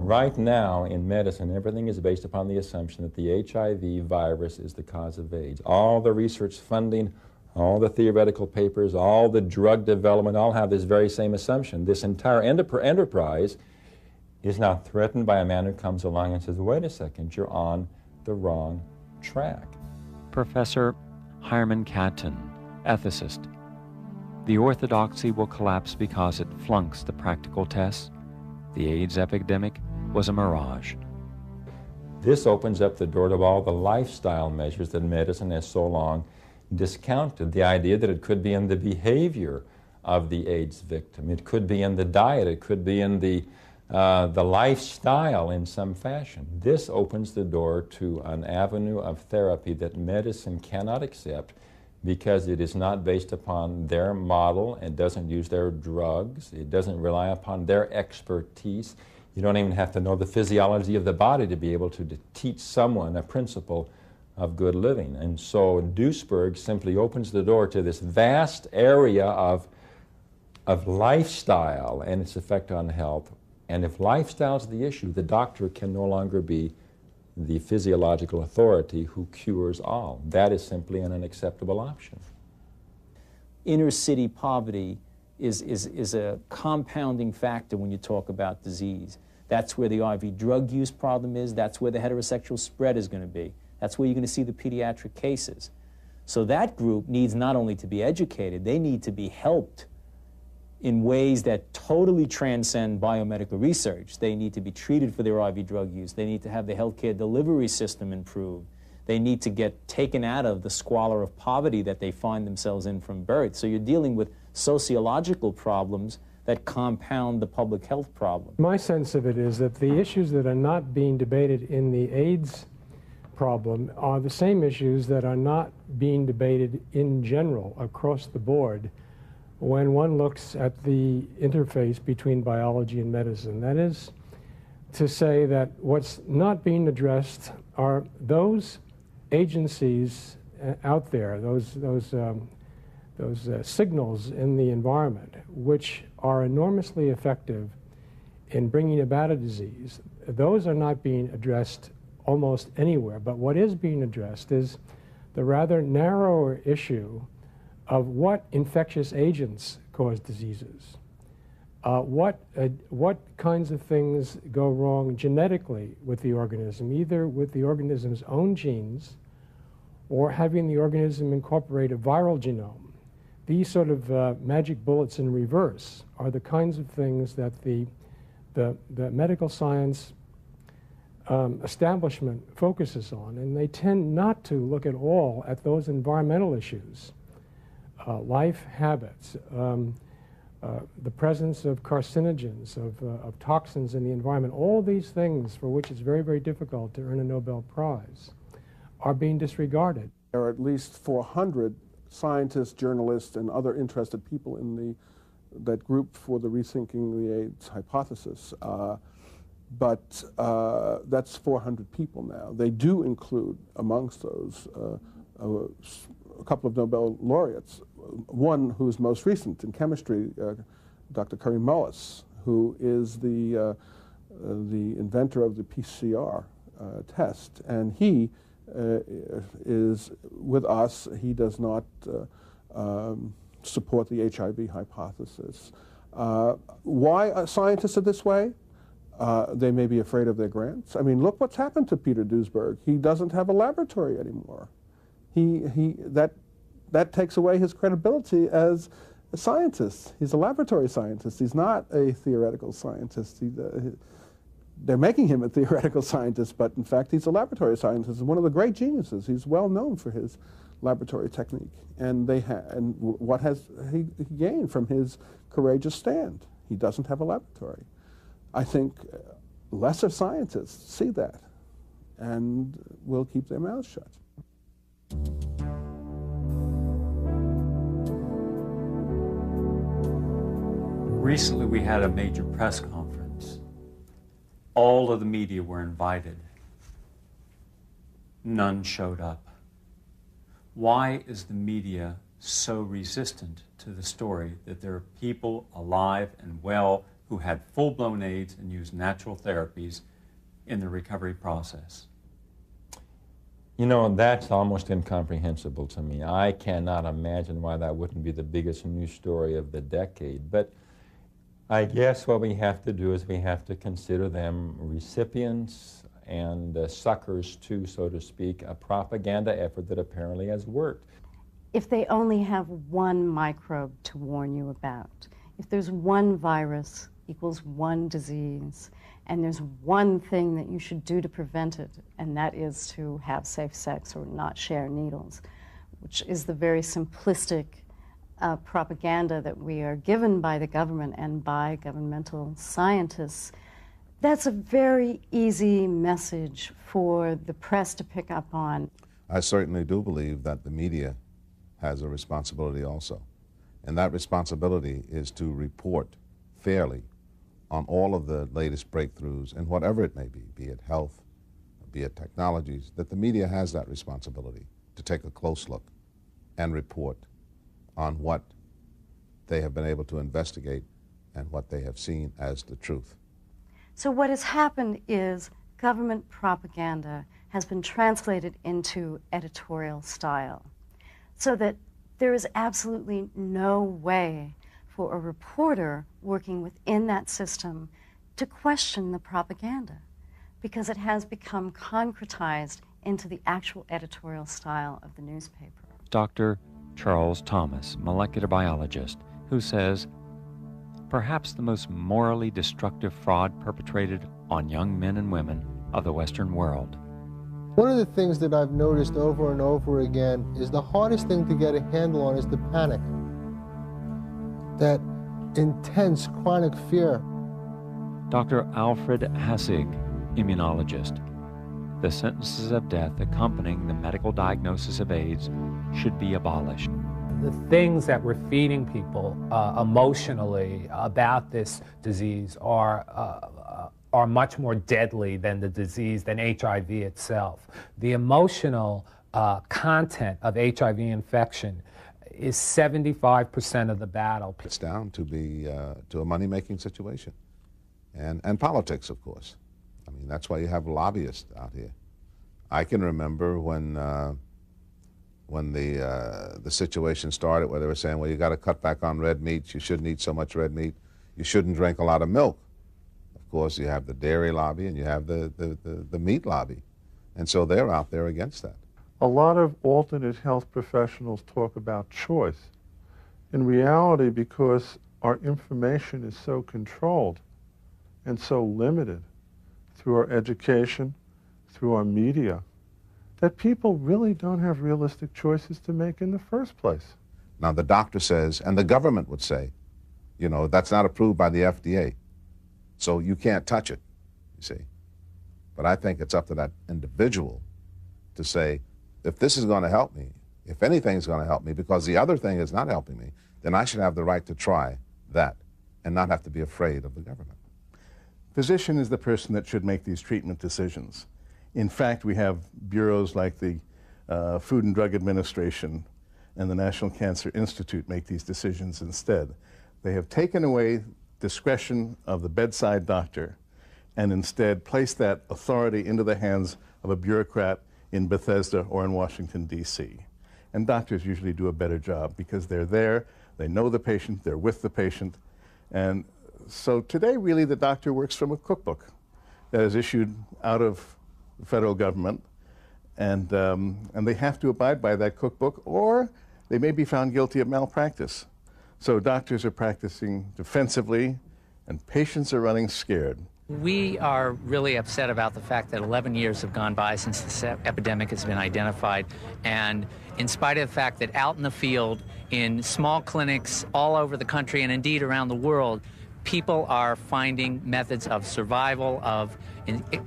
Right now, in medicine, everything is based upon the assumption that the HIV virus is the cause of AIDS. All the research funding, all the theoretical papers, all the drug development, all have this very same assumption. This entire enterprise is now threatened by a man who comes along and says, wait a second, you're on the wrong track. Professor Hiram Catton, ethicist. The orthodoxy will collapse because it flunks the practical tests. The AIDS epidemic was a mirage. This opens up the door to all the lifestyle measures that medicine has so long discounted. The idea that it could be in the behavior of the AIDS victim, it could be in the diet, it could be in the lifestyle in some fashion. This opens the door to an avenue of therapy that medicine cannot accept because it is not based upon their model, it doesn't use their drugs, it doesn't rely upon their expertise. You don't even have to know the physiology of the body to be able to teach someone a principle of good living. And so Duisburg simply opens the door to this vast area of lifestyle and its effect on health. And if lifestyle is the issue, the doctor can no longer be the physiological authority who cures all. That is simply an unacceptable option. Inner city poverty is a compounding factor when you talk about disease. That's where the IV drug use problem is. That's where the heterosexual spread is going to be. That's where you're going to see the pediatric cases. So that group needs not only to be educated, they need to be helped in ways that totally transcend biomedical research. They need to be treated for their IV drug use. They need to have the healthcare delivery system improved. They need to get taken out of the squalor of poverty that they find themselves in from birth. So you're dealing with sociological problems that compound the public health problem. My sense of it is that the issues that are not being debated in the AIDS problem are the same issues that are not being debated in general across the board when one looks at the interface between biology and medicine. That is to say that what's not being addressed are those agencies out there, those signals in the environment which are enormously effective in bringing about a disease. Those are not being addressed almost anywhere, but what is being addressed is the rather narrower issue of what infectious agents cause diseases, what kinds of things go wrong genetically with the organism, either with the organism's own genes or having the organism incorporate a viral genome. These sort of magic bullets in reverse are the kinds of things that the medical science establishment focuses on, and they tend not to look at all at those environmental issues. Life habits, the presence of carcinogens, of toxins in the environment, all these things for which it's very, very difficult to earn a Nobel Prize are being disregarded. There are at least 400 scientists, journalists, and other interested people in that group for the Rethinking the AIDS hypothesis. But that's 400 people now. They do include amongst those a couple of Nobel laureates. One who's most recent in chemistry, Dr. Curry Mullis, who is the inventor of the PCR test, and he is with us. He does not support the HIV hypothesis. Why scientists are this way? They may be afraid of their grants. I mean, look what's happened to Peter Duisberg. He doesn't have a laboratory anymore. That takes away his credibility as a scientist. He's a laboratory scientist. He's not a theoretical scientist. They're making him a theoretical scientist, but in fact he's a laboratory scientist and one of the great geniuses. He's well known for his laboratory technique. And what has he gained from his courageous stand? He doesn't have a laboratory. I think lesser scientists see that and will keep their mouths shut. Recently we had a major press conference. All of the media were invited. None showed up. Why is the media so resistant to the story that there are people alive and well who had full-blown AIDS and used natural therapies in the recovery process. You know, that's almost incomprehensible to me. I cannot imagine why that wouldn't be the biggest news story of the decade. But I guess what we have to do is we have to consider them recipients and suckers to, so to speak, a propaganda effort that apparently has worked. If they only have one microbe to warn you about, if there's one virus equals one disease, and there's one thing that you should do to prevent it, and that is to have safe sex or not share needles, which is the very simplistic propaganda that we are given by the government and by governmental scientists. That's a very easy message for the press to pick up on. I certainly do believe that the media has a responsibility also. And that responsibility is to report fairly on all of the latest breakthroughs and whatever it may be it health, be it technologies, that the media has that responsibility to take a close look and report on what they have been able to investigate and what they have seen as the truth. So what has happened is government propaganda has been translated into editorial style, so that there is absolutely no way for a reporter working within that system to question the propaganda, because it has become concretized into the actual editorial style of the newspaper. Dr. Charles Thomas, molecular biologist, who says, perhaps the most morally destructive fraud perpetrated on young men and women of the Western world. One of the things that I've noticed over and over again is the hardest thing to get a handle on is the panic. That intense chronic fear. Dr. Alfred Hassig, immunologist. The sentences of death accompanying the medical diagnosis of AIDS should be abolished. The things that we're feeding people emotionally about this disease are much more deadly than the disease, than HIV itself. The emotional content of HIV infection is 75% of the battle. It's down to a money-making situation, and politics, of course. I mean, that's why you have lobbyists out here. I can remember when the situation started where they were saying, well, you got to cut back on red meat, you shouldn't eat so much red meat, you shouldn't drink a lot of milk. Of course, you have the dairy lobby and you have the meat lobby, and so they're out there against that. A lot of alternate health professionals talk about choice. In reality, because our information is so controlled and so limited through our education, through our media, that people really don't have realistic choices to make in the first place. Now, the doctor says, and the government would say, you know, that's not approved by the FDA, so you can't touch it, you see. But I think it's up to that individual to say, if this is going to help me, if anything is going to help me, because the other thing is not helping me, then I should have the right to try that and not have to be afraid of the government. Physician is the person that should make these treatment decisions. In fact, we have bureaus like the Food and Drug Administration and the National Cancer Institute make these decisions instead. They have taken away discretion of the bedside doctor and instead placed that authority into the hands of a bureaucrat in Bethesda or in Washington, D.C. And doctors usually do a better job because they're there, they know the patient, they're with the patient. And so today, really, the doctor works from a cookbook that is issued out of the federal government, and they have to abide by that cookbook, or they may be found guilty of malpractice. So doctors are practicing defensively, and patients are running scared. We are really upset about the fact that 11 years have gone by since this epidemic has been identified, and in spite of the fact that out in the field, in small clinics all over the country and indeed around the world, people are finding methods of survival, of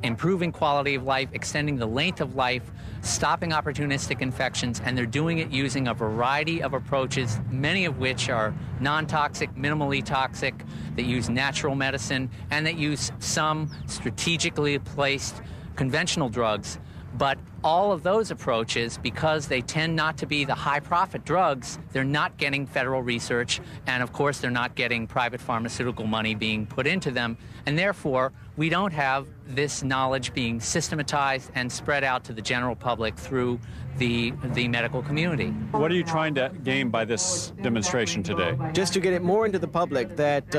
improving quality of life, extending the length of life, stopping opportunistic infections, and they're doing it using a variety of approaches, many of which are non-toxic, minimally toxic, that use natural medicine, and that use some strategically placed conventional drugs, But all of those approaches, because they tend not to be the high-profit drugs, they're not getting federal research, and of course they're not getting private pharmaceutical money being put into them, and therefore we don't have this knowledge being systematized and spread out to the general public through the medical community. What are you trying to gain by this demonstration today? Just to get it more into the public that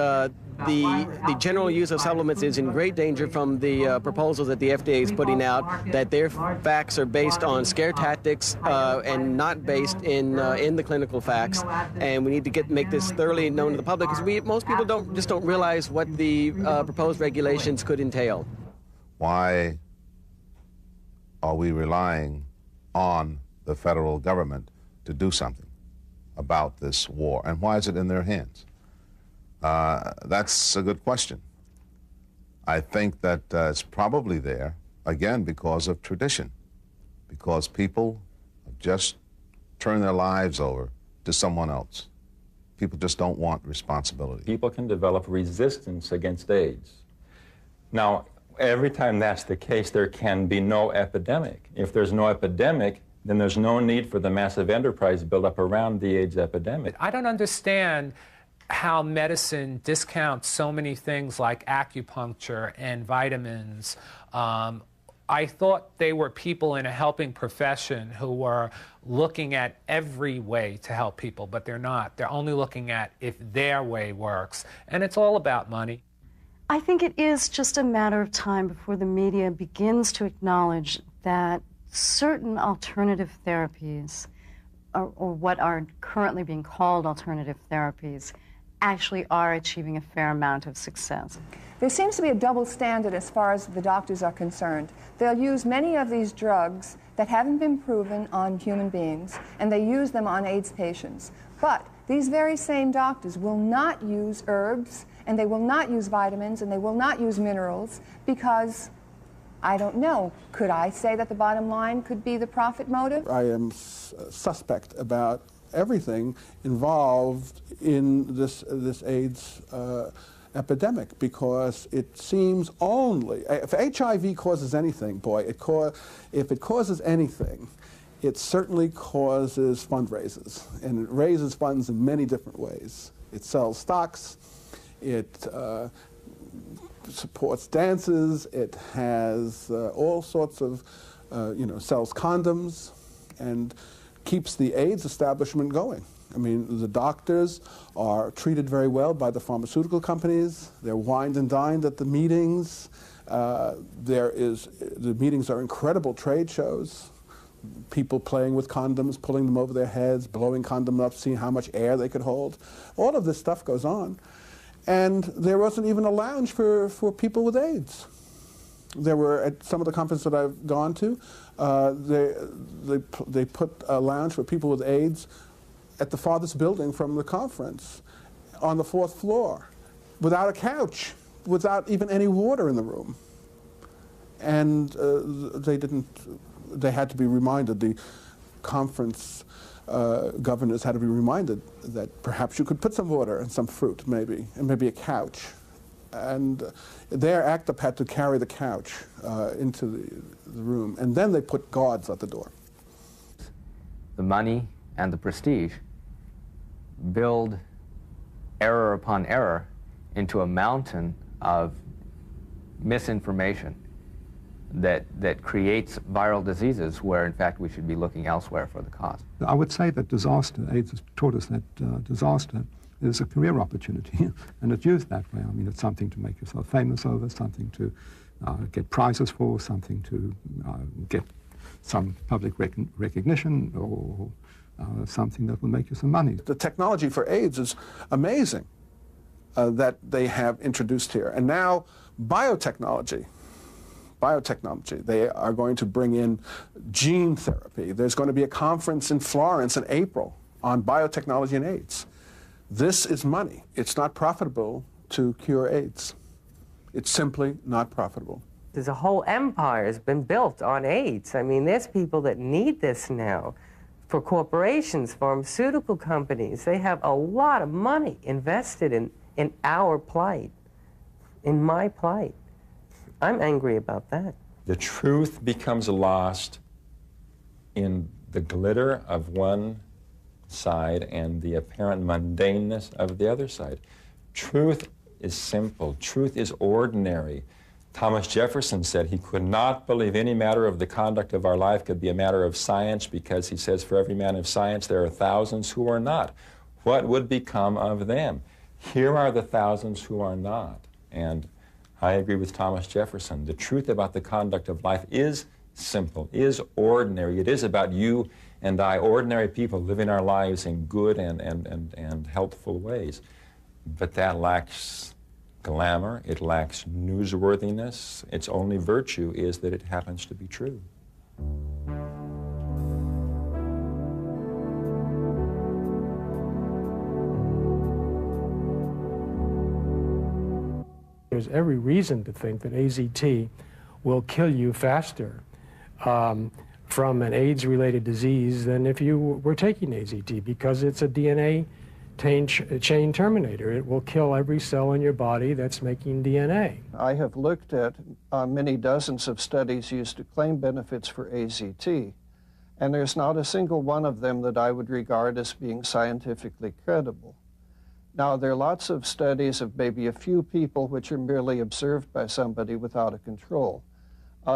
the general use of supplements is in great danger from the proposals that the FDA is putting out, that their facts are based on scare tactics and not based in the clinical facts. And we need to make this thoroughly known to the public, because most people don't realize what the proposed regulations could entail. Why are we relying on the federal government to do something about this war? And why is it in their hands? That's a good question. I think that it's probably there, again, because of tradition, because people have just turned their lives over to someone else. People just don't want responsibility. People can develop resistance against AIDS. Now, every time that's the case, there can be no epidemic. If there's no epidemic, then there's no need for the massive enterprise built up around the AIDS epidemic. I don't understand how medicine discounts so many things like acupuncture and vitamins. I thought they were people in a helping profession who were looking at every way to help people, but they're not. They're only looking at if their way works, and it's all about money. I think it is just a matter of time before the media begins to acknowledge that certain alternative therapies, or what are currently being called alternative therapies, actually are achieving a fair amount of success. There seems to be a double standard as far as the doctors are concerned. They'll use many of these drugs that haven't been proven on human beings, and they use them on AIDS patients. But these very same doctors will not use herbs, and they will not use vitamins, and they will not use minerals, because, I don't know, could I say that the bottom line could be the profit motive? I am suspect about everything involved in this AIDS epidemic, because it seems only, if HIV causes anything, boy, if it causes anything, it certainly causes fundraisers, and it raises funds in many different ways. It sells stocks, it supports dances, it has all sorts of, sells condoms, and keeps the AIDS establishment going. I mean, the doctors are treated very well by the pharmaceutical companies. They're wined and dined at the meetings. The meetings are incredible trade shows. People playing with condoms, pulling them over their heads, blowing condoms up, seeing how much air they could hold. All of this stuff goes on. And there wasn't even a lounge for people with AIDS. There were, at some of the conferences that I've gone to, they put a lounge for people with AIDS at the farthest building from the conference, on the 4th floor, without a couch, without even any water in the room. And they had to be reminded, the conference governors had to be reminded that perhaps you could put some water and some fruit, maybe, and maybe a couch. And their ACTUP had to carry the couch into the room, and then they put guards at the door. The money and the prestige build error upon error into a mountain of misinformation that creates viral diseases where, in fact, we should be looking elsewhere for the cause. I would say that AIDS has taught us that disaster is a career opportunity, and it's used that way. I mean, it's something to make yourself famous over, something to get prizes for, something to get some public recognition, or something that will make you some money. The technology for AIDS is amazing that they have introduced here. And now biotechnology, they are going to bring in gene therapy. There's going to be a conference in Florence in April on biotechnology and AIDS. This is money. It's not profitable to cure AIDS. It's simply not profitable. There's a whole empire has been built on AIDS. I mean, there's people that need this now. For corporations, pharmaceutical companies, they have a lot of money invested in our plight, in my plight. I'm angry about that. The truth becomes lost in the glitter of one side and the apparent mundaneness of the other side. Truth is simple. Truth is ordinary. Thomas Jefferson said he could not believe any matter of the conduct of our life could be a matter of science, because he says for every man of science there are thousands who are not. What would become of them? Here are the thousands who are not. And I agree with Thomas Jefferson. The truth about the conduct of life is simple, is ordinary. It is about you and I, ordinary people living our lives in good and helpful ways. But that lacks glamour, it lacks newsworthiness. Its only virtue is that it happens to be true. There's every reason to think that AZT will kill you faster from an AIDS-related disease than if you were taking AZT, because it's a DNA chain terminator. It will kill every cell in your body that's making DNA. I have looked at many dozens of studies used to claim benefits for AZT, and there's not a single one of them that I would regard as being scientifically credible. Now, there are lots of studies of maybe a few people which are merely observed by somebody without a control.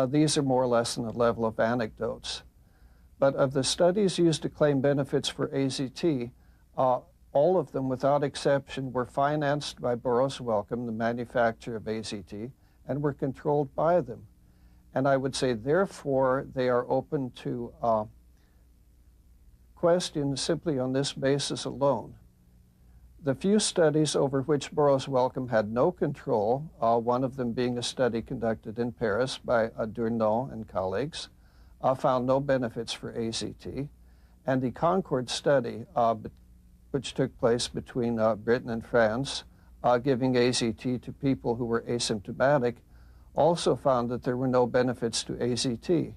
These are more or less in the level of anecdotes. But of the studies used to claim benefits for AZT, all of them, without exception, were financed by Burroughs Wellcome, the manufacturer of AZT, and were controlled by them. And I would say, therefore, they are open to question simply on this basis alone. The few studies over which Burroughs Wellcome had no control, one of them being a study conducted in Paris by Durneau and colleagues, found no benefits for AZT. And the Concord study, which took place between Britain and France, giving AZT to people who were asymptomatic, also found that there were no benefits to AZT.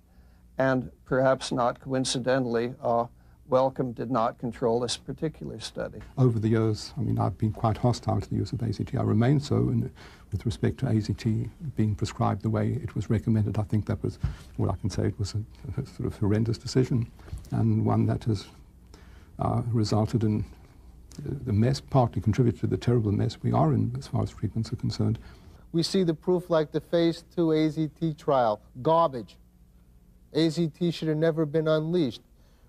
And perhaps not coincidentally, Wellcome did not control this particular study. Over the years, I mean, I've been quite hostile to the use of AZT. I remain so with respect to AZT being prescribed the way it was recommended. I think that was, all I can say, it was a sort of horrendous decision, and one that has resulted in the mess, partly contributed to the terrible mess we are in as far as treatments are concerned. We see the proof like the phase 2 AZT trial, garbage. AZT should have never been unleashed.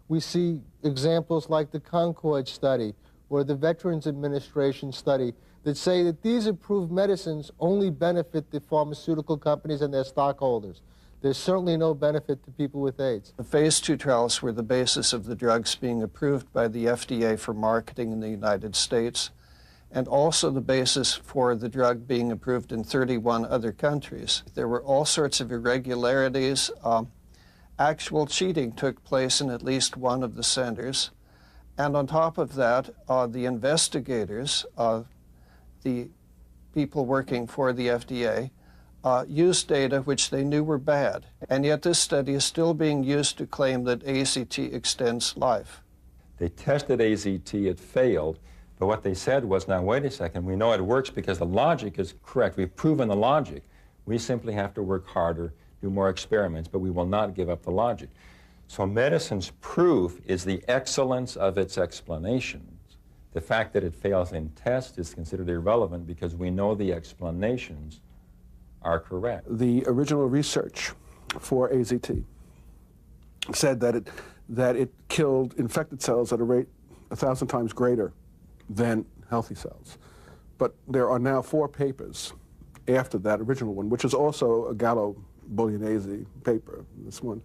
We see examples like the Concord study or the Veterans Administration study that say that these approved medicines only benefit the pharmaceutical companies and their stockholders. There's certainly no benefit to people with AIDS. The phase 2 trials were the basis of the drugs being approved by the FDA for marketing in the United States, and also the basis for the drug being approved in 31 other countries. There were all sorts of irregularities. Actual cheating took place in at least one of the centers. And on top of that, the investigators, the people working for the FDA, used data which they knew were bad. And yet this study is still being used to claim that AZT extends life. They tested AZT, it failed, but what they said was, now wait a second, we know it works because the logic is correct. We've proven the logic. We simply have to work harder, do more experiments, but we will not give up the logic. So medicine's proof is the excellence of its explanations. The fact that it fails in tests is considered irrelevant because we know the explanations are correct. The original research for AZT said that it killed infected cells at a rate 1,000 times greater than healthy cells. But there are now 4 papers after that original one, which is also a Gallo-Bolognese paper, this one,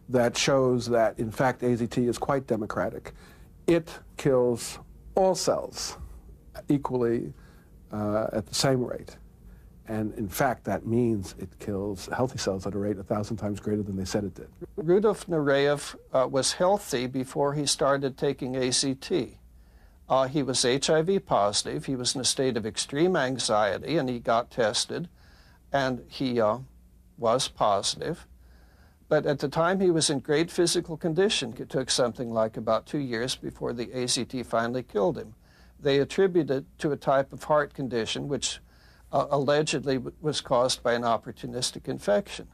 that shows that, in fact, AZT is quite democratic. It kills all cells equally at the same rate. And in fact, that means it kills healthy cells at a rate 1,000 times greater than they said it did. Rudolf Nureyev was healthy before he started taking AZT. He was HIV positive. He was in a state of extreme anxiety, and he got tested, and he was positive. But at the time, he was in great physical condition. It took something like about 2 years before the AZT finally killed him. They attributed it to a type of heart condition which allegedly was caused by an opportunistic infection.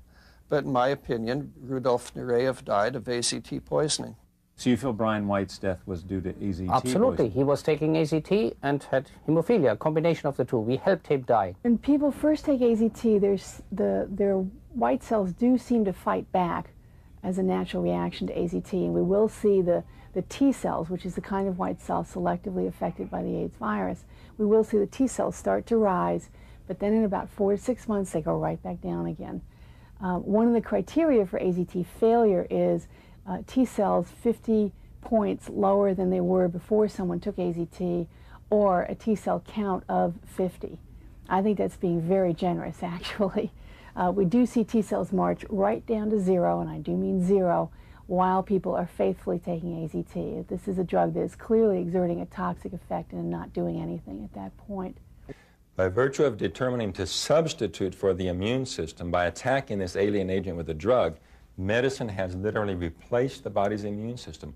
But in my opinion, Rudolf Nureyev died of AZT poisoning. So you feel Brian White's death was due to AZT Absolutely. poisoning? He was taking AZT and had hemophilia, a combination of the two. We helped him die. When people first take AZT, their white cells do seem to fight back as a natural reaction to AZT, and we will see the T cells, which is the kind of white cell selectively affected by the AIDS virus, we will see the T cells start to rise, but then in about 4 to 6 months they go right back down again. One of the criteria for AZT failure is T cells 50 points lower than they were before someone took AZT, or a T cell count of 50. I think that's being very generous, actually. We do see T cells march right down to 0, and I do mean 0, while people are faithfully taking AZT. This is a drug that is clearly exerting a toxic effect and not doing anything at that point. By virtue of determining to substitute for the immune system by attacking this alien agent with a drug, medicine has literally replaced the body's immune system.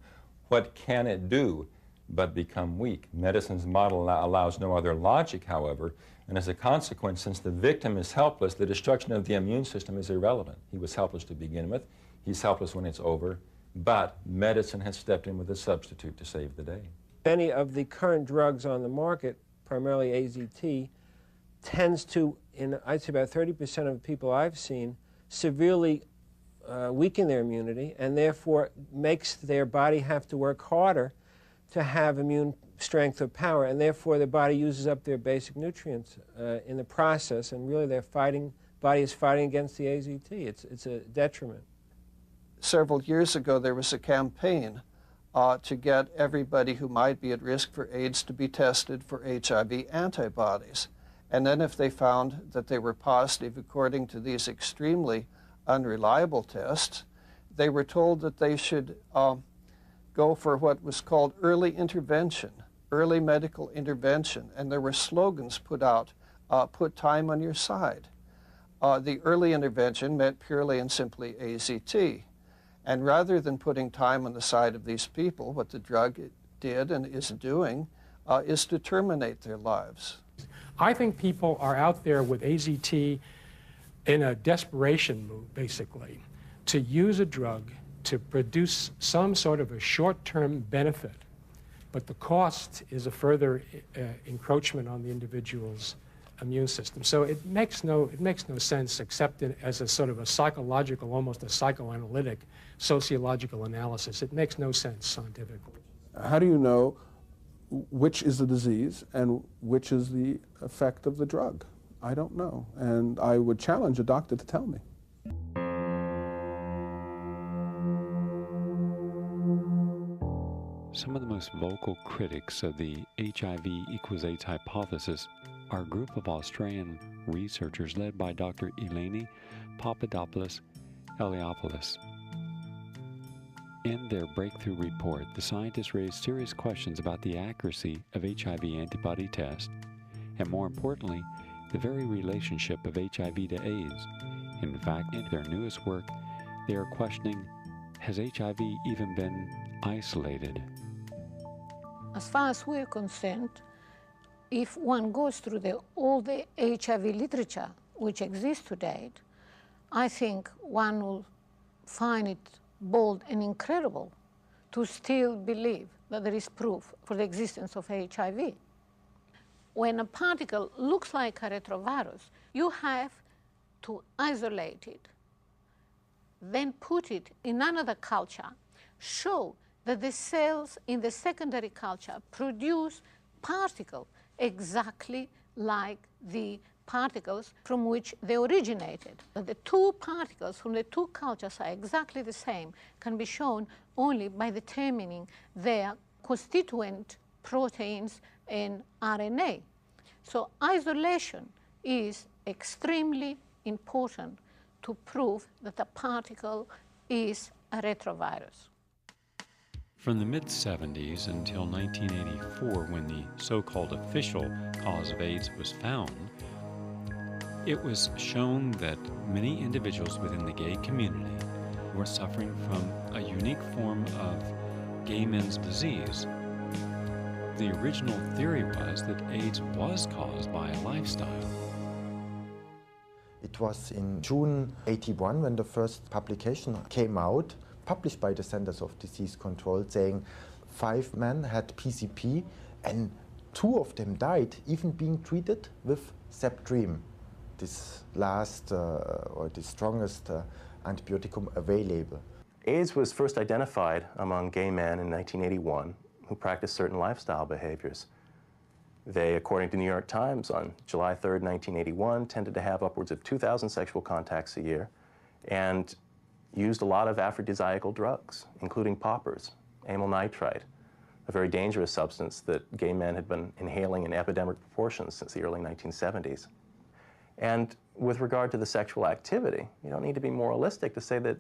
What can it do but become weak? Medicine's model allows no other logic, however, and as a consequence, since the victim is helpless, the destruction of the immune system is irrelevant. He was helpless to begin with. He's helpless when it's over, but medicine has stepped in with a substitute to save the day. Many of the current drugs on the market, primarily AZT, tends to, I'd say about 30% of the people I've seen, severely weaken their immunity, and therefore makes their body have to work harder to have immune strength or power, and therefore the body uses up their basic nutrients in the process, and really their body is fighting against the AZT. It's a detriment. Several years ago, there was a campaign to get everybody who might be at risk for AIDS to be tested for HIV antibodies. And then if they found that they were positive according to these extremely unreliable tests, they were told that they should go for what was called early intervention, early medical intervention. And there were slogans put out, put time on your side. The early intervention meant purely and simply AZT. And rather than putting time on the side of these people, what the drug did and is doing is to terminate their lives. I think people are out there with AZT in a desperation move, basically, to use a drug to produce some sort of a short-term benefit, but the cost is a further encroachment on the individual's immune system. So it makes no sense except as a sort of a psychological, almost a psychoanalytic, sociological analysis. It makes no sense scientifically. How do you know which is the disease and which is the effect of the drug? I don't know, and I would challenge a doctor to tell me. Some of the most vocal critics of the HIV equals AIDS hypothesis are a group of Australian researchers led by Dr. Eleni Papadopoulos-Eliopoulos. In their breakthrough report, the scientists raised serious questions about the accuracy of HIV antibody tests, and more importantly, the very relationship of HIV to AIDS. In fact, in their newest work, they are questioning, has HIV even been isolated? As far as we're concerned, if one goes through all the HIV literature which exists to date, I think one will find it bold and incredible to still believe that there is proof for the existence of HIV. When a particle looks like a retrovirus, you have to isolate it, then put it in another culture, show that the cells in the secondary culture produce particles exactly like the particles from which they originated. That the two particles from the two cultures are exactly the same can be shown only by determining their constituent proteins and RNA. So isolation is extremely important to prove that a particle is a retrovirus. From the mid-70s until 1984, when the so-called official cause of AIDS was found, it was shown that many individuals within the gay community were suffering from a unique form of gay men's disease. The original theory was that AIDS was caused by a lifestyle. It was in June '81 when the first publication came out, published by the Centers of Disease Control, saying 5 men had PCP and 2 of them died, even being treated with Septrim, this last or the strongest antibioticum available. AIDS was first identified among gay men in 1981 who practiced certain lifestyle behaviors. They, according to New York Times, on July 3rd, 1981, tended to have upwards of 2,000 sexual contacts a year and used a lot of aphrodisiacal drugs, including poppers, amyl nitrite, a very dangerous substance that gay men had been inhaling in epidemic proportions since the early 1970s. And with regard to the sexual activity, you don't need to be moralistic to say that,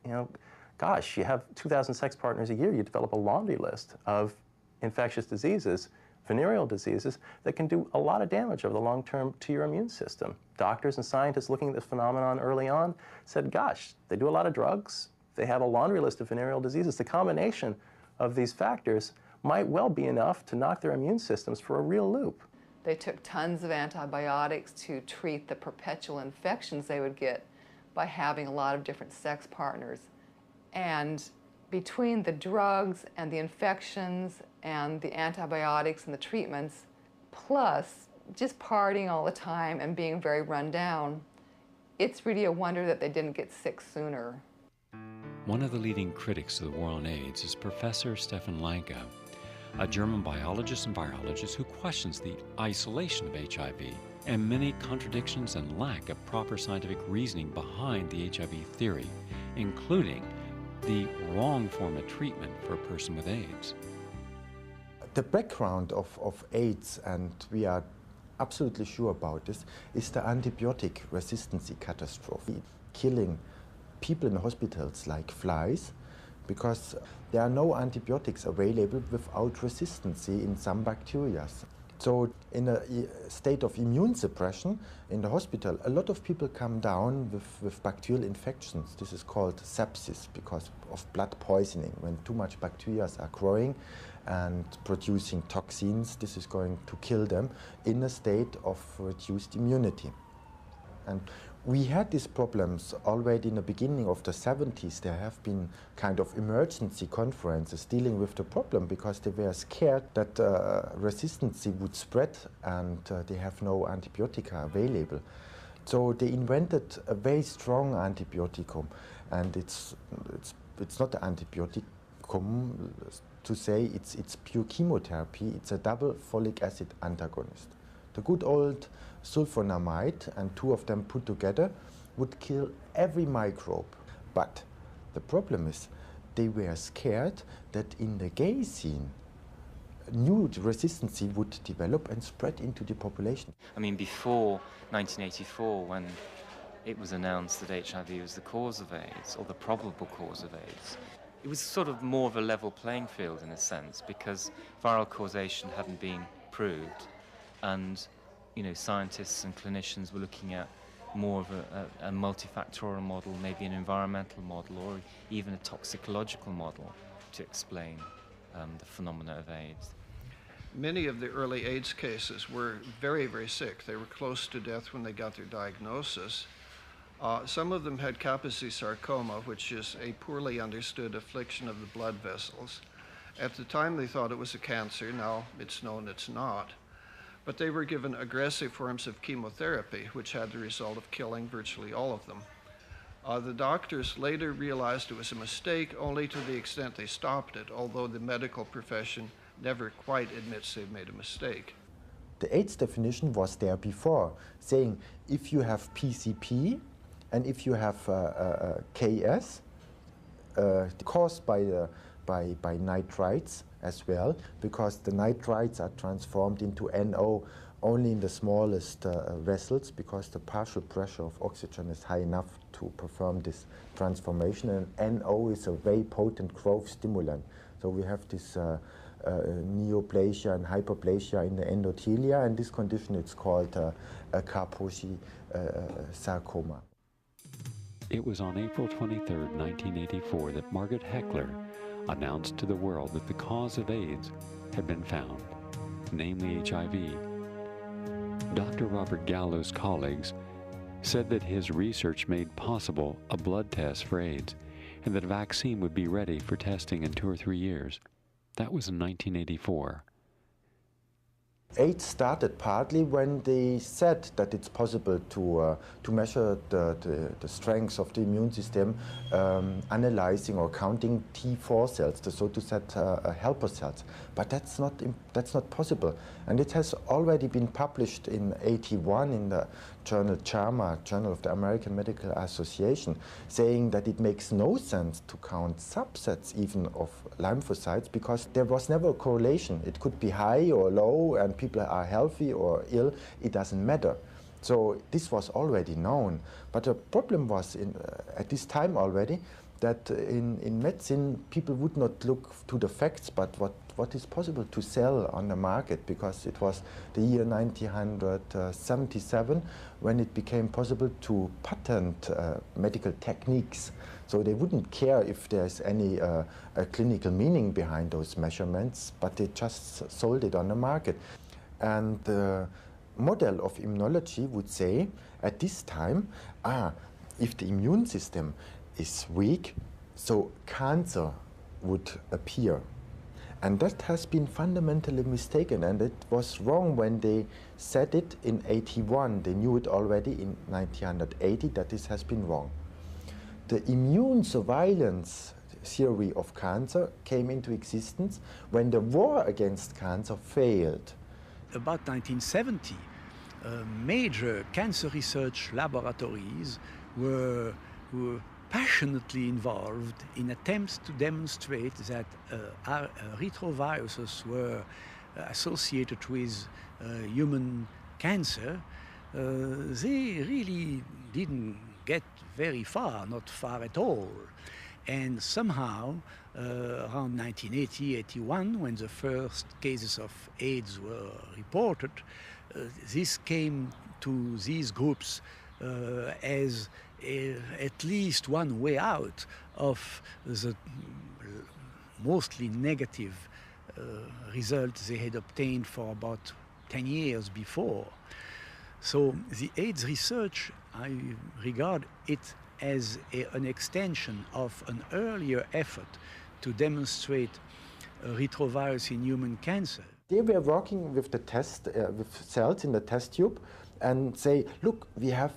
you know, gosh, you have 2,000 sex partners a year, you develop a laundry list of infectious diseases, venereal diseases, that can do a lot of damage over the long term to your immune system. Doctors and scientists looking at this phenomenon early on said, gosh, they do a lot of drugs, they have a laundry list of venereal diseases. The combination of these factors might well be enough to knock their immune systems for a real loop. They took tons of antibiotics to treat the perpetual infections they would get by having a lot of different sex partners. And between the drugs and the infections and the antibiotics and the treatments, plus just partying all the time and being very run down, it's really a wonder that they didn't get sick sooner. One of the leading critics of the war on AIDS is Professor Stefan Lanke, a German biologist and virologist who questions the isolation of HIV and many contradictions and lack of proper scientific reasoning behind the HIV theory, including the wrong form of treatment for a person with AIDS. The background of AIDS, and we are absolutely sure about this, is the antibiotic resistance catastrophe, killing people in hospitals like flies, because there are no antibiotics available without resistance in some bacteria. So in a state of immune suppression in the hospital, a lot of people come down with bacterial infections. This is called sepsis because of blood poisoning. When too much bacteria are growing and producing toxins, this is going to kill them in a state of reduced immunity. And we had these problems already in the beginning of the 70s. There have been kind of emergency conferences dealing with the problem because they were scared that resistance would spread and they have no antibiotica available. So they invented a very strong antibioticum, and it's not an antibioticum to say it's pure chemotherapy. It's a double folic acid antagonist. The good old sulfonamide, and 2 of them put together, would kill every microbe. But the problem is they were scared that in the gay scene, new resistance would develop and spread into the population. I mean, before 1984, when it was announced that HIV was the cause of AIDS, or the probable cause of AIDS, it was sort of more of a level playing field in a sense, because viral causation hadn't been proved, and scientists and clinicians were looking at more of a multifactorial model, maybe an environmental model, or even a toxicological model to explain the phenomena of AIDS. Many of the early AIDS cases were very, very sick. They were close to death when they got their diagnosis. Some of them had Kaposi sarcoma, which is a poorly understood affliction of the blood vessels. At the time, they thought it was a cancer. Now it's known it's not. But they were given aggressive forms of chemotherapy, which had the result of killing virtually all of them. The doctors later realized it was a mistake only to the extent they stopped it, although the medical profession never quite admits they've made a mistake. The AIDS definition was there before, saying if you have PCP and if you have KS caused by nitrites as well, because the nitrites are transformed into NO only in the smallest vessels, because the partial pressure of oxygen is high enough to perform this transformation, and NO is a very potent growth stimulant. So we have this neoplasia and hyperplasia in the endothelia, and this condition it's called a Kaposi sarcoma. It was on April 23, 1984 that Margaret Heckler announced to the world that the cause of AIDS had been found, namely HIV. Dr. Robert Gallow's colleagues said that his research made possible a blood test for AIDS and that a vaccine would be ready for testing in 2 or 3 years. That was in 1984. AIDS started partly when they said that it's possible to measure the strength of the immune system, analyzing or counting T4 cells, the so to say helper cells. But that's not possible. And it has already been published in '81 in the journal JAMA, Journal of the American Medical Association, saying that it makes no sense to count subsets even of lymphocytes because there was never a correlation. It could be high or low and people are healthy or ill, it doesn't matter. So this was already known. But the problem was at this time already that in medicine people would not look to the facts but what is possible to sell on the market, because it was the year 1977 when it became possible to patent medical techniques. So they wouldn't care if there's any a clinical meaning behind those measurements, but they just sold it on the market. And the model of immunology would say at this time, if the immune system is weak, so cancer would appear. And that has been fundamentally mistaken, and it was wrong when they said it in '81. They knew it already in 1980 that this has been wrong. The immune surveillance theory of cancer came into existence when the war against cancer failed. About 1970, major cancer research laboratories were passionately involved in attempts to demonstrate that retroviruses were associated with human cancer. They really didn't get very far, not far at all. And somehow, around 1980, 81, when the first cases of AIDS were reported, this came to these groups as at least one way out of the mostly negative results they had obtained for about 10 years before. So the AIDS research, I regard it as an extension of an earlier effort to demonstrate retrovirus in human cancer. They were working with the test, with cells in the test tube and say, look, we have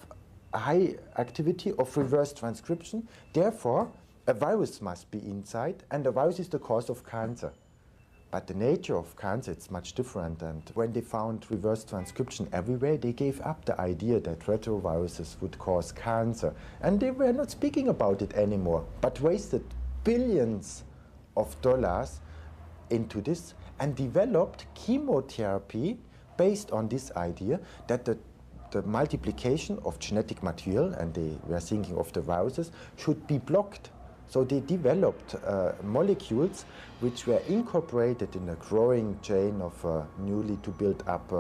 a high activity of reverse transcription, therefore a virus must be inside and the virus is the cause of cancer. But the nature of cancer is much different, and when they found reverse transcription everywhere, they gave up the idea that retroviruses would cause cancer. And they were not speaking about it anymore, but wasted billions of dollars into this and developed chemotherapy based on this idea that the multiplication of genetic material, and they were thinking of the viruses, should be blocked. So they developed molecules which were incorporated in a growing chain of newly to build up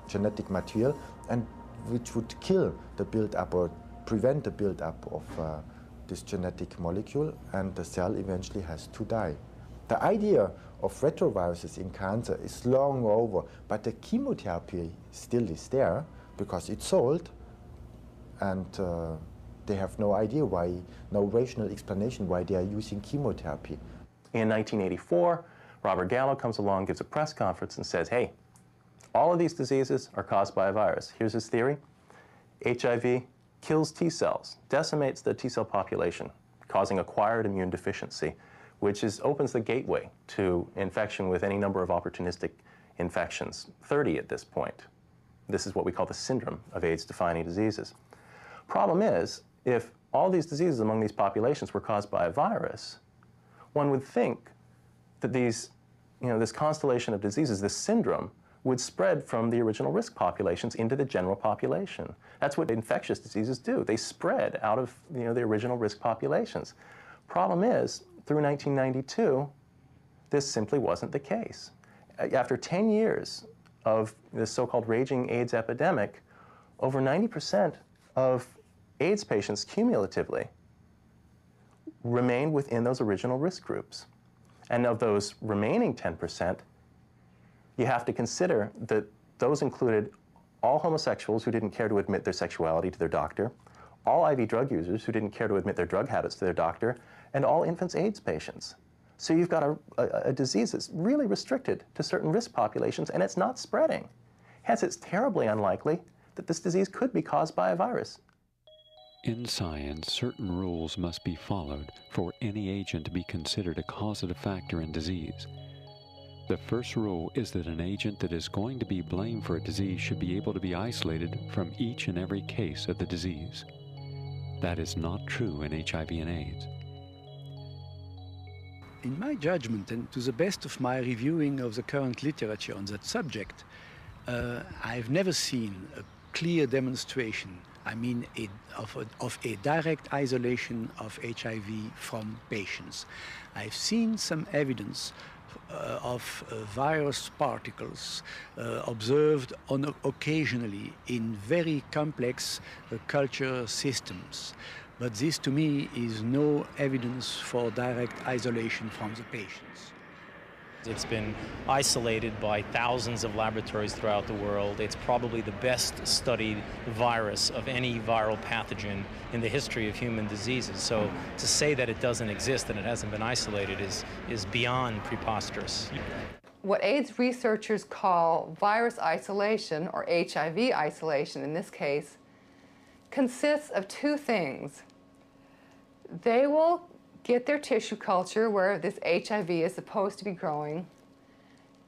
genetic material, and which would kill the build-up or prevent the build-up of this genetic molecule, and the cell eventually has to die. The idea of retroviruses in cancer is long over, but the chemotherapy still is there because it's sold, and they have no idea why, no rational explanation why they are using chemotherapy. In 1984, Robert Gallo comes along, gives a press conference and says, hey, all of these diseases are caused by a virus. Here's his theory. HIV kills T cells, decimates the T cell population, causing acquired immune deficiency, which opens the gateway to infection with any number of opportunistic infections, 30 at this point. This is what we call the syndrome of AIDS-defining diseases. Problem is, if all these diseases among these populations were caused by a virus, one would think that these, this constellation of diseases, this syndrome, would spread from the original risk populations into the general population. That's what infectious diseases do. They spread out of the original risk populations. Problem is, through 1992, this simply wasn't the case. After 10 years of this so-called raging AIDS epidemic, over 90% of AIDS patients cumulatively remain within those original risk groups. And of those remaining 10%, you have to consider that those included all homosexuals who didn't care to admit their sexuality to their doctor, all IV drug users who didn't care to admit their drug habits to their doctor, and all infants AIDS patients. So you've got a disease that's really restricted to certain risk populations, and it's not spreading. Hence, it's terribly unlikely that this disease could be caused by a virus. In science, certain rules must be followed for any agent to be considered a causative factor in disease. The first rule is that an agent that is going to be blamed for a disease should be able to be isolated from each and every case of the disease. That is not true in HIV and AIDS. In my judgment, and to the best of my reviewing of the current literature on that subject, I've never seen a clear demonstration, of a direct isolation of HIV from patients. I've seen some evidence of virus particles observed occasionally in very complex culture systems. But this, to me, is no evidence for direct isolation from the patients. It's been isolated by thousands of laboratories throughout the world. It's probably the best studied virus of any viral pathogen in the history of human diseases. So to say that it doesn't exist and it hasn't been isolated is beyond preposterous. What AIDS researchers call virus isolation, or HIV isolation in this case, consists of two things. They will get their tissue culture where this HIV is supposed to be growing,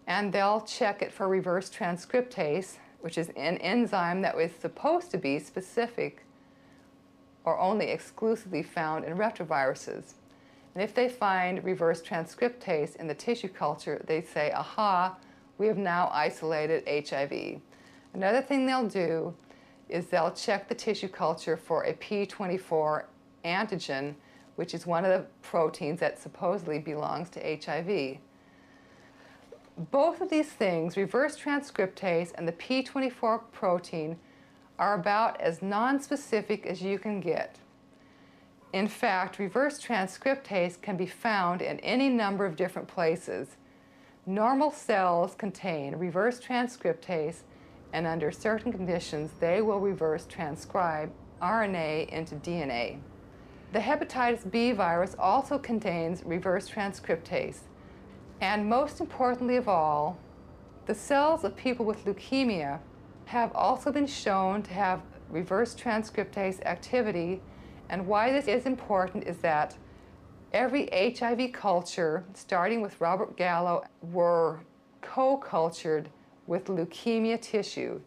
and they'll check it for reverse transcriptase, which is an enzyme that was supposed to be specific or only exclusively found in retroviruses. And if they find reverse transcriptase in the tissue culture, they say, aha, we have now isolated HIV. Another thing they'll do is they'll check the tissue culture for a P24 antigen, which is one of the proteins that supposedly belongs to HIV. Both of these things, reverse transcriptase and the P24 protein, are about as nonspecific as you can get. In fact, reverse transcriptase can be found in any number of different places. Normal cells contain reverse transcriptase, and under certain conditions, they will reverse transcribe RNA into DNA. The hepatitis B virus also contains reverse transcriptase. And most importantly of all, the cells of people with leukemia have also been shown to have reverse transcriptase activity. And why this is important is that every HIV culture, starting with Robert Gallo, were co-cultured with leukemia tissue.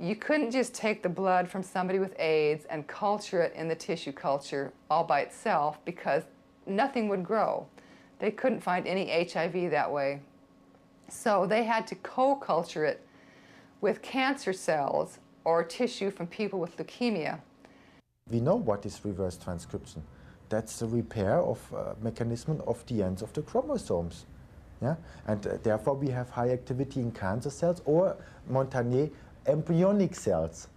You couldn't just take the blood from somebody with AIDS and culture it in the tissue culture all by itself, because nothing would grow. They couldn't find any HIV that way. So they had to co-culture it with cancer cells or tissue from people with leukemia. We know what is reverse transcription. That's the repair of mechanism of the ends of the chromosomes. Yeah? And therefore we have high activity in cancer cells, or Montagnier, embryonic cells.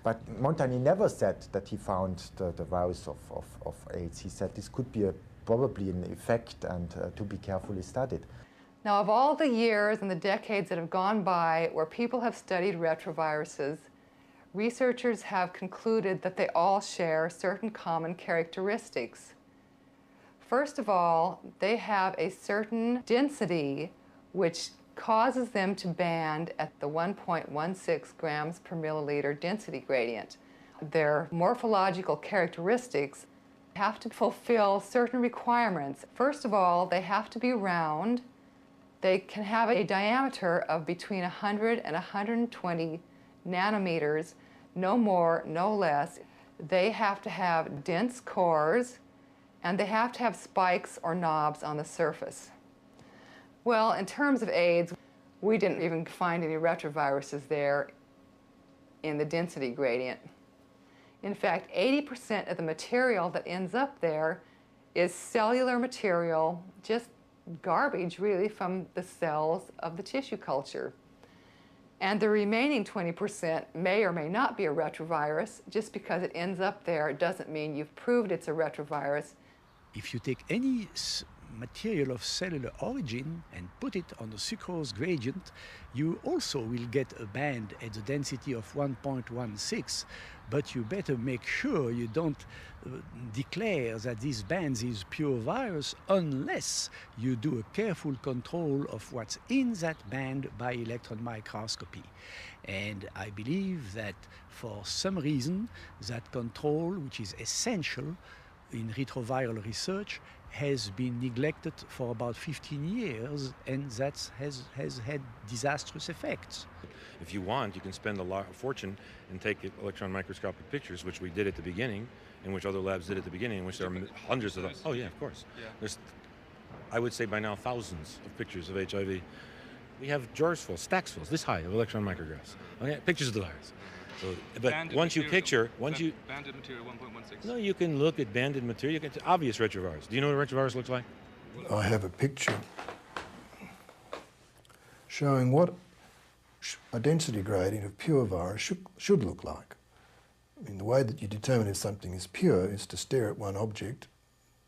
But Montagnier never said that he found the virus of AIDS. He said this could be probably an effect and to be carefully studied. Now, of all the years and the decades that have gone by where people have studied retroviruses, researchers have concluded that they all share certain common characteristics. First of all, they have a certain density which causes them to band at the 1.16 grams per milliliter density gradient. Their morphological characteristics have to fulfill certain requirements. First of all, they have to be round. They can have a diameter of between 100 and 120 nanometers, no more, no less. They have to have dense cores, and they have to have spikes or knobs on the surface. Well, in terms of AIDS, we didn't even find any retroviruses there in the density gradient. In fact, 80% of the material that ends up there is cellular material, just garbage really from the cells of the tissue culture. And the remaining 20% may or may not be a retrovirus. Just because it ends up there doesn't mean you've proved it's a retrovirus. If you take any material of cellular origin and put it on a sucrose gradient, you also will get a band at the density of 1.16, but you better make sure you don't declare that this band is pure virus unless you do a careful control of what's in that band by electron microscopy. And I believe that for some reason, that control, which is essential in retroviral research, has been neglected for about 15 years, and that has had disastrous effects. If you want, you can spend a fortune and take electron microscopic pictures, which we did at the beginning, and which other labs did at the beginning, in which there are hundreds of them. Oh yeah, of course. Yeah. There's, I would say by now, thousands of pictures of HIV. We have jars full, stacks full, this high of electron micrographs. Okay, pictures of the virus. So, but banded once you picture, banded material 1.16. No, you can look at banded material. You can obvious retrovirus. Do you know what a retrovirus looks like? I have a picture showing what a density gradient of pure virus should look like. I mean, the way that you determine if something is pure is to stare at one object,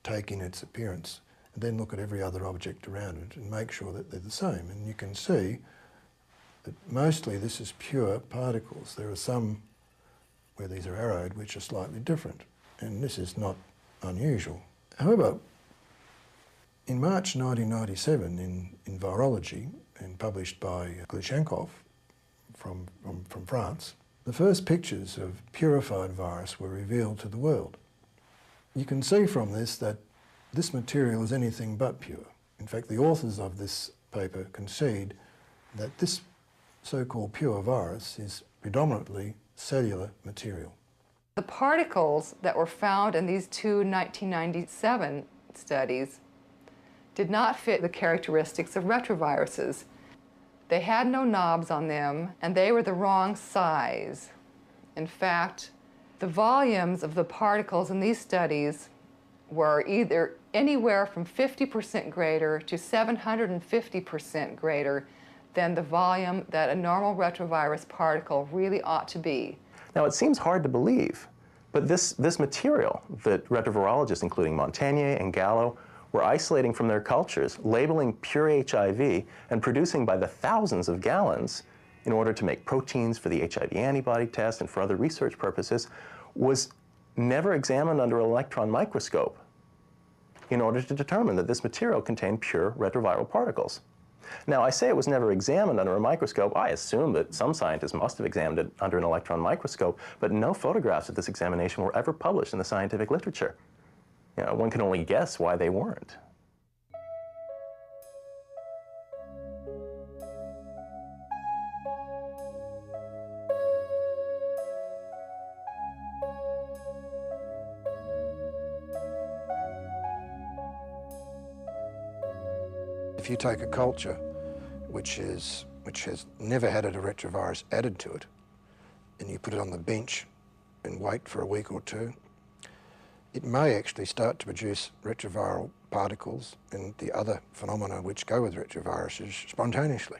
take in its appearance, and then look at every other object around it and make sure that they're the same. And you can see that mostly this is pure particles. There are some where these are arrowed which are slightly different, and this is not unusual. However, in March 1997 in Virology, and published by Glushenkov from France, the first pictures of purified virus were revealed to the world. You can see from this that this material is anything but pure. In fact, the authors of this paper concede that this so-called pure virus is predominantly cellular material. The particles that were found in these two 1997 studies did not fit the characteristics of retroviruses. They had no knobs on them, and they were the wrong size. In fact, the volumes of the particles in these studies were either anywhere from 50% greater to 750% greater than the volume that a normal retrovirus particle really ought to be. Now, it seems hard to believe, but this material that retrovirologists, including Montagnier and Gallo, were isolating from their cultures, labeling pure HIV, and producing by the thousands of gallons in order to make proteins for the HIV antibody test and for other research purposes, was never examined under an electron microscope in order to determine that this material contained pure retroviral particles. Now, I say it was never examined under a microscope. I assume that some scientists must have examined it under an electron microscope, but no photographs of this examination were ever published in the scientific literature. You know, one can only guess why they weren't. If you take a culture which has never had a retrovirus added to it, and you put it on the bench and wait for a week or two, it may actually start to produce retroviral particles and the other phenomena which go with retroviruses spontaneously.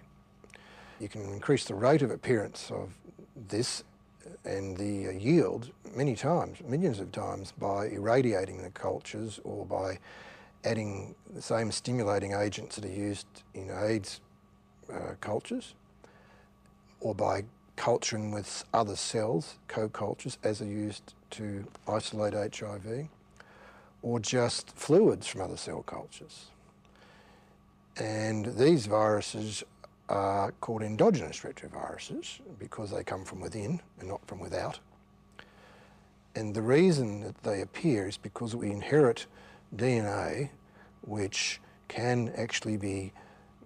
You can increase the rate of appearance of this and the yield many times, millions of times, by irradiating the cultures or by adding the same stimulating agents that are used in AIDS cultures, or by culturing with other cells, co-cultures, as are used to isolate HIV, or just fluids from other cell cultures. And these viruses are called endogenous retroviruses because they come from within and not from without. And the reason that they appear is because we inherit DNA which can actually be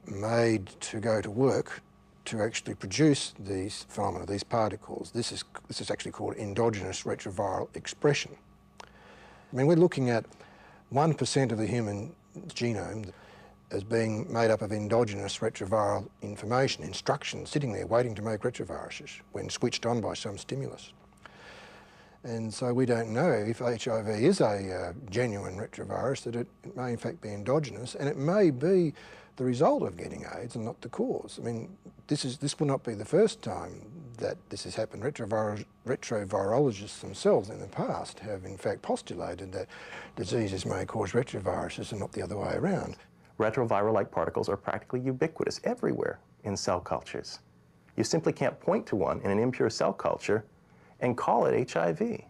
made to go to work to actually produce these phenomena, these particles. This is actually called endogenous retroviral expression. I mean, we're looking at 1% of the human genome as being made up of endogenous retroviral information, instructions sitting there waiting to make retroviruses when switched on by some stimulus. And so we don't know if HIV is a genuine retrovirus, that it may in fact be endogenous, and it may be the result of getting AIDS and not the cause. I mean, this will not be the first time that this has happened. Retrovirologists themselves in the past have in fact postulated that diseases may cause retroviruses and not the other way around. Retroviral-like particles are practically ubiquitous everywhere in cell cultures. You simply can't point to one in an impure cell culture and call it HIV.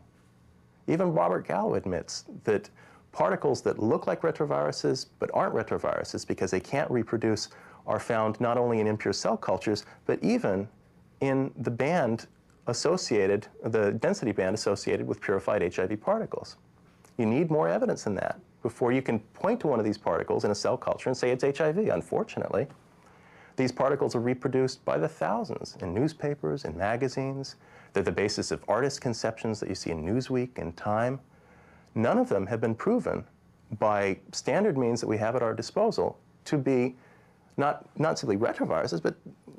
Even Robert Gallo admits that particles that look like retroviruses but aren't retroviruses because they can't reproduce are found not only in impure cell cultures, but even in the band associated, the density band associated with purified HIV particles. You need more evidence than that before you can point to one of these particles in a cell culture and say it's HIV. Unfortunately, these particles are reproduced by the thousands in newspapers and magazines. They're the basis of artist conceptions that you see in Newsweek and Time. None of them have been proven by standard means that we have at our disposal to be not simply retroviruses,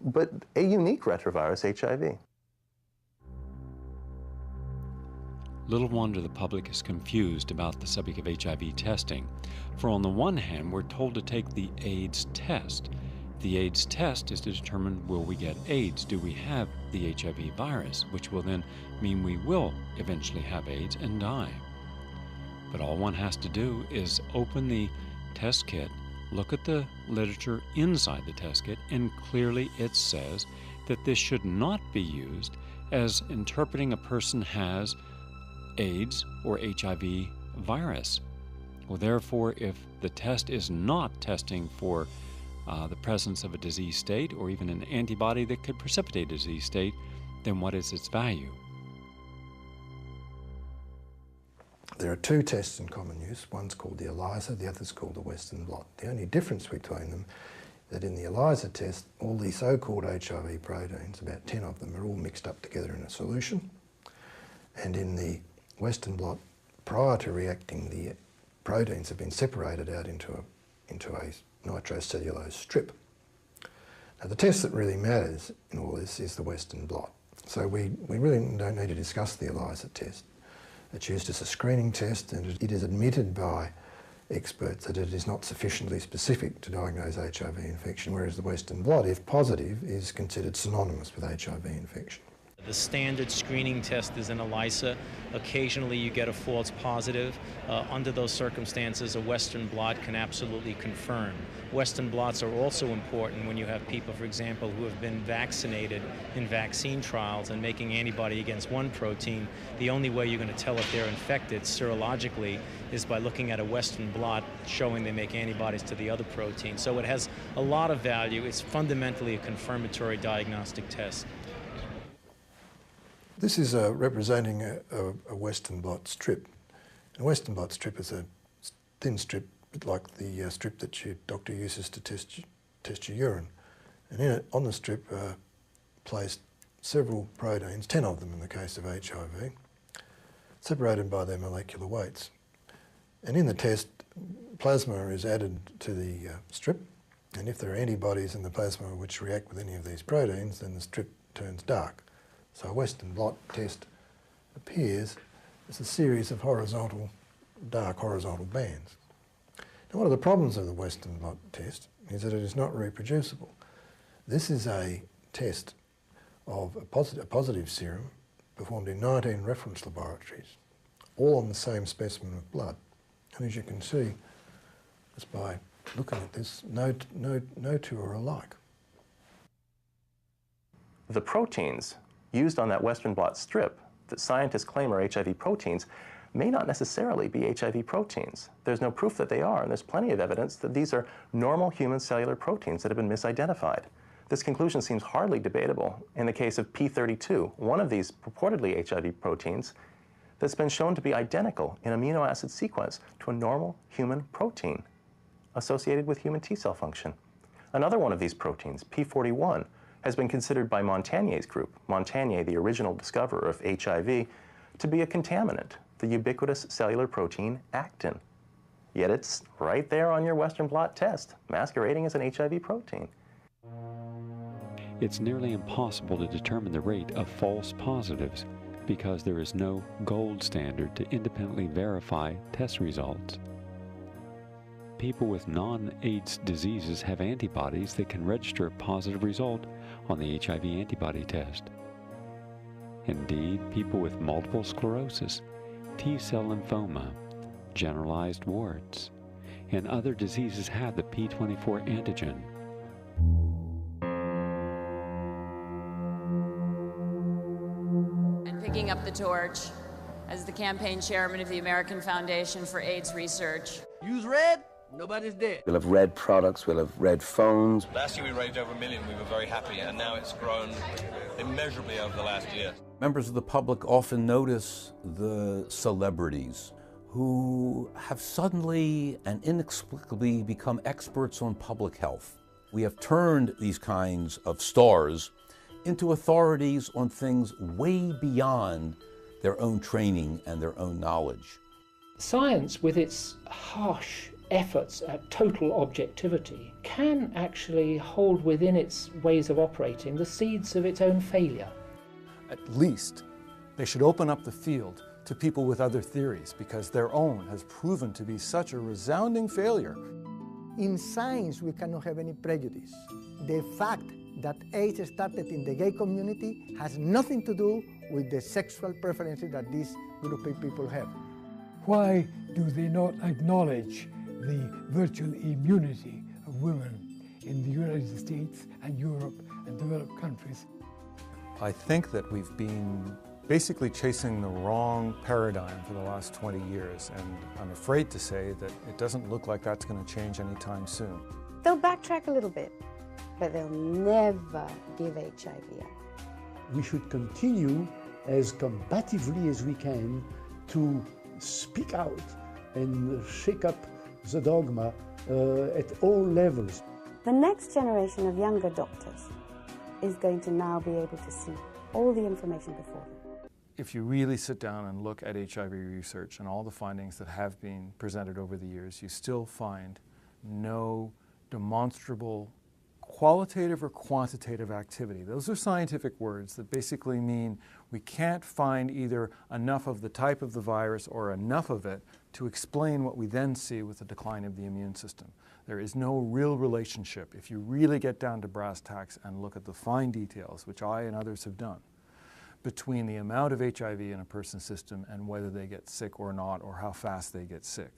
but a unique retrovirus, HIV. Little wonder the public is confused about the subject of HIV testing, for on the one hand, we're told to take the AIDS test. The AIDS test is to determine, will we get AIDS? Do we have the HIV virus? Which will then mean we will eventually have AIDS and die. But all one has to do is open the test kit, look at the literature inside the test kit, and clearly it says that this should not be used as interpreting a person has AIDS or HIV virus. Well, therefore, if the test is not testing for the presence of a disease state or even an antibody that could precipitate a disease state, then what is its value? There are two tests in common use. One's called the ELISA, the other's called the Western blot. The only difference between them is that in the ELISA test, all the so-called HIV proteins, about 10 of them, are all mixed up together in a solution. And in the Western blot, prior to reacting, the proteins have been separated out into a nitrocellulose strip. Now, the test that really matters in all this is the Western blot. So we really don't need to discuss the ELISA test. It's used as a screening test, and it is admitted by experts that it is not sufficiently specific to diagnose HIV infection, whereas the Western blot, if positive, is considered synonymous with HIV infection. The standard screening test is an ELISA. Occasionally you get a false positive. Under those circumstances, a Western blot can absolutely confirm. Western blots are also important when you have people, for example, who have been vaccinated in vaccine trials and making antibody against one protein. The only way you're going to tell if they're infected serologically is by looking at a Western blot showing they make antibodies to the other protein. So it has a lot of value. It's fundamentally a confirmatory diagnostic test. This is representing a Western blot strip. A Western blot strip is a thin strip, a bit like the strip that your doctor uses to test your urine. And in it, on the strip, placed several proteins, 10 of them in the case of HIV, separated by their molecular weights. And in the test, plasma is added to the strip, and if there are antibodies in the plasma which react with any of these proteins, then the strip turns dark. So a Western blot test appears as a series of dark horizontal bands. Now, one of the problems of the Western blot test is that it is not reproducible. This is a test of a positive serum performed in 19 reference laboratories, all on the same specimen of blood. And as you can see, just by looking at this, no two are alike. The proteins used on that Western blot strip that scientists claim are HIV proteins may not necessarily be HIV proteins. There's no proof that they are, and there's plenty of evidence that these are normal human cellular proteins that have been misidentified. This conclusion seems hardly debatable in the case of P32, one of these purportedly HIV proteins that's been shown to be identical in amino acid sequence to a normal human protein associated with human T cell function. Another one of these proteins, P41, has been considered by Montagnier's group, Montagnier, the original discoverer of HIV, to be a contaminant, the ubiquitous cellular protein actin. Yet it's right there on your Western blot test, masquerading as an HIV protein. It's nearly impossible to determine the rate of false positives because there is no gold standard to independently verify test results. People with non-AIDS diseases have antibodies that can register a positive result on the HIV antibody test. Indeed, people with multiple sclerosis, T-cell lymphoma, generalized warts, and other diseases have the P24 antigen. And picking up the torch as the campaign chairman of the American Foundation for AIDS Research. Use red, nobody's dead. We'll have red products, we'll have red phones. Last year we raised over $1 million, we were very happy, and now it's grown immeasurably over the last year. Members of the public often notice the celebrities who have suddenly and inexplicably become experts on public health. We have turned these kinds of stars into authorities on things way beyond their own training and their own knowledge. Science, with its harsh efforts at total objectivity, can actually hold within its ways of operating the seeds of its own failure. At least they should open up the field to people with other theories, because their own has proven to be such a resounding failure. In science, we cannot have any prejudice. The fact that AIDS started in the gay community has nothing to do with the sexual preferences that this group of people have. Why do they not acknowledge the virtual immunity of women in the United States and Europe and developed countries? I think that we've been basically chasing the wrong paradigm for the last 20 years, and I'm afraid to say that it doesn't look like that's going to change anytime soon. They'll backtrack a little bit, but they'll never give HIV up. We should continue as combatively as we can to speak out and shake up the dogma at all levels. The next generation of younger doctors is going to now be able to see all the information before them. If you really sit down and look at HIV research and all the findings that have been presented over the years, you still find no demonstrable qualitative or quantitative activity. Those are scientific words that basically mean we can't find either enough of the type of the virus or enough of it to explain what we then see with the decline of the immune system. There is no real relationship, if you really get down to brass tacks and look at the fine details, which I and others have done, between the amount of HIV in a person's system and whether they get sick or not, or how fast they get sick.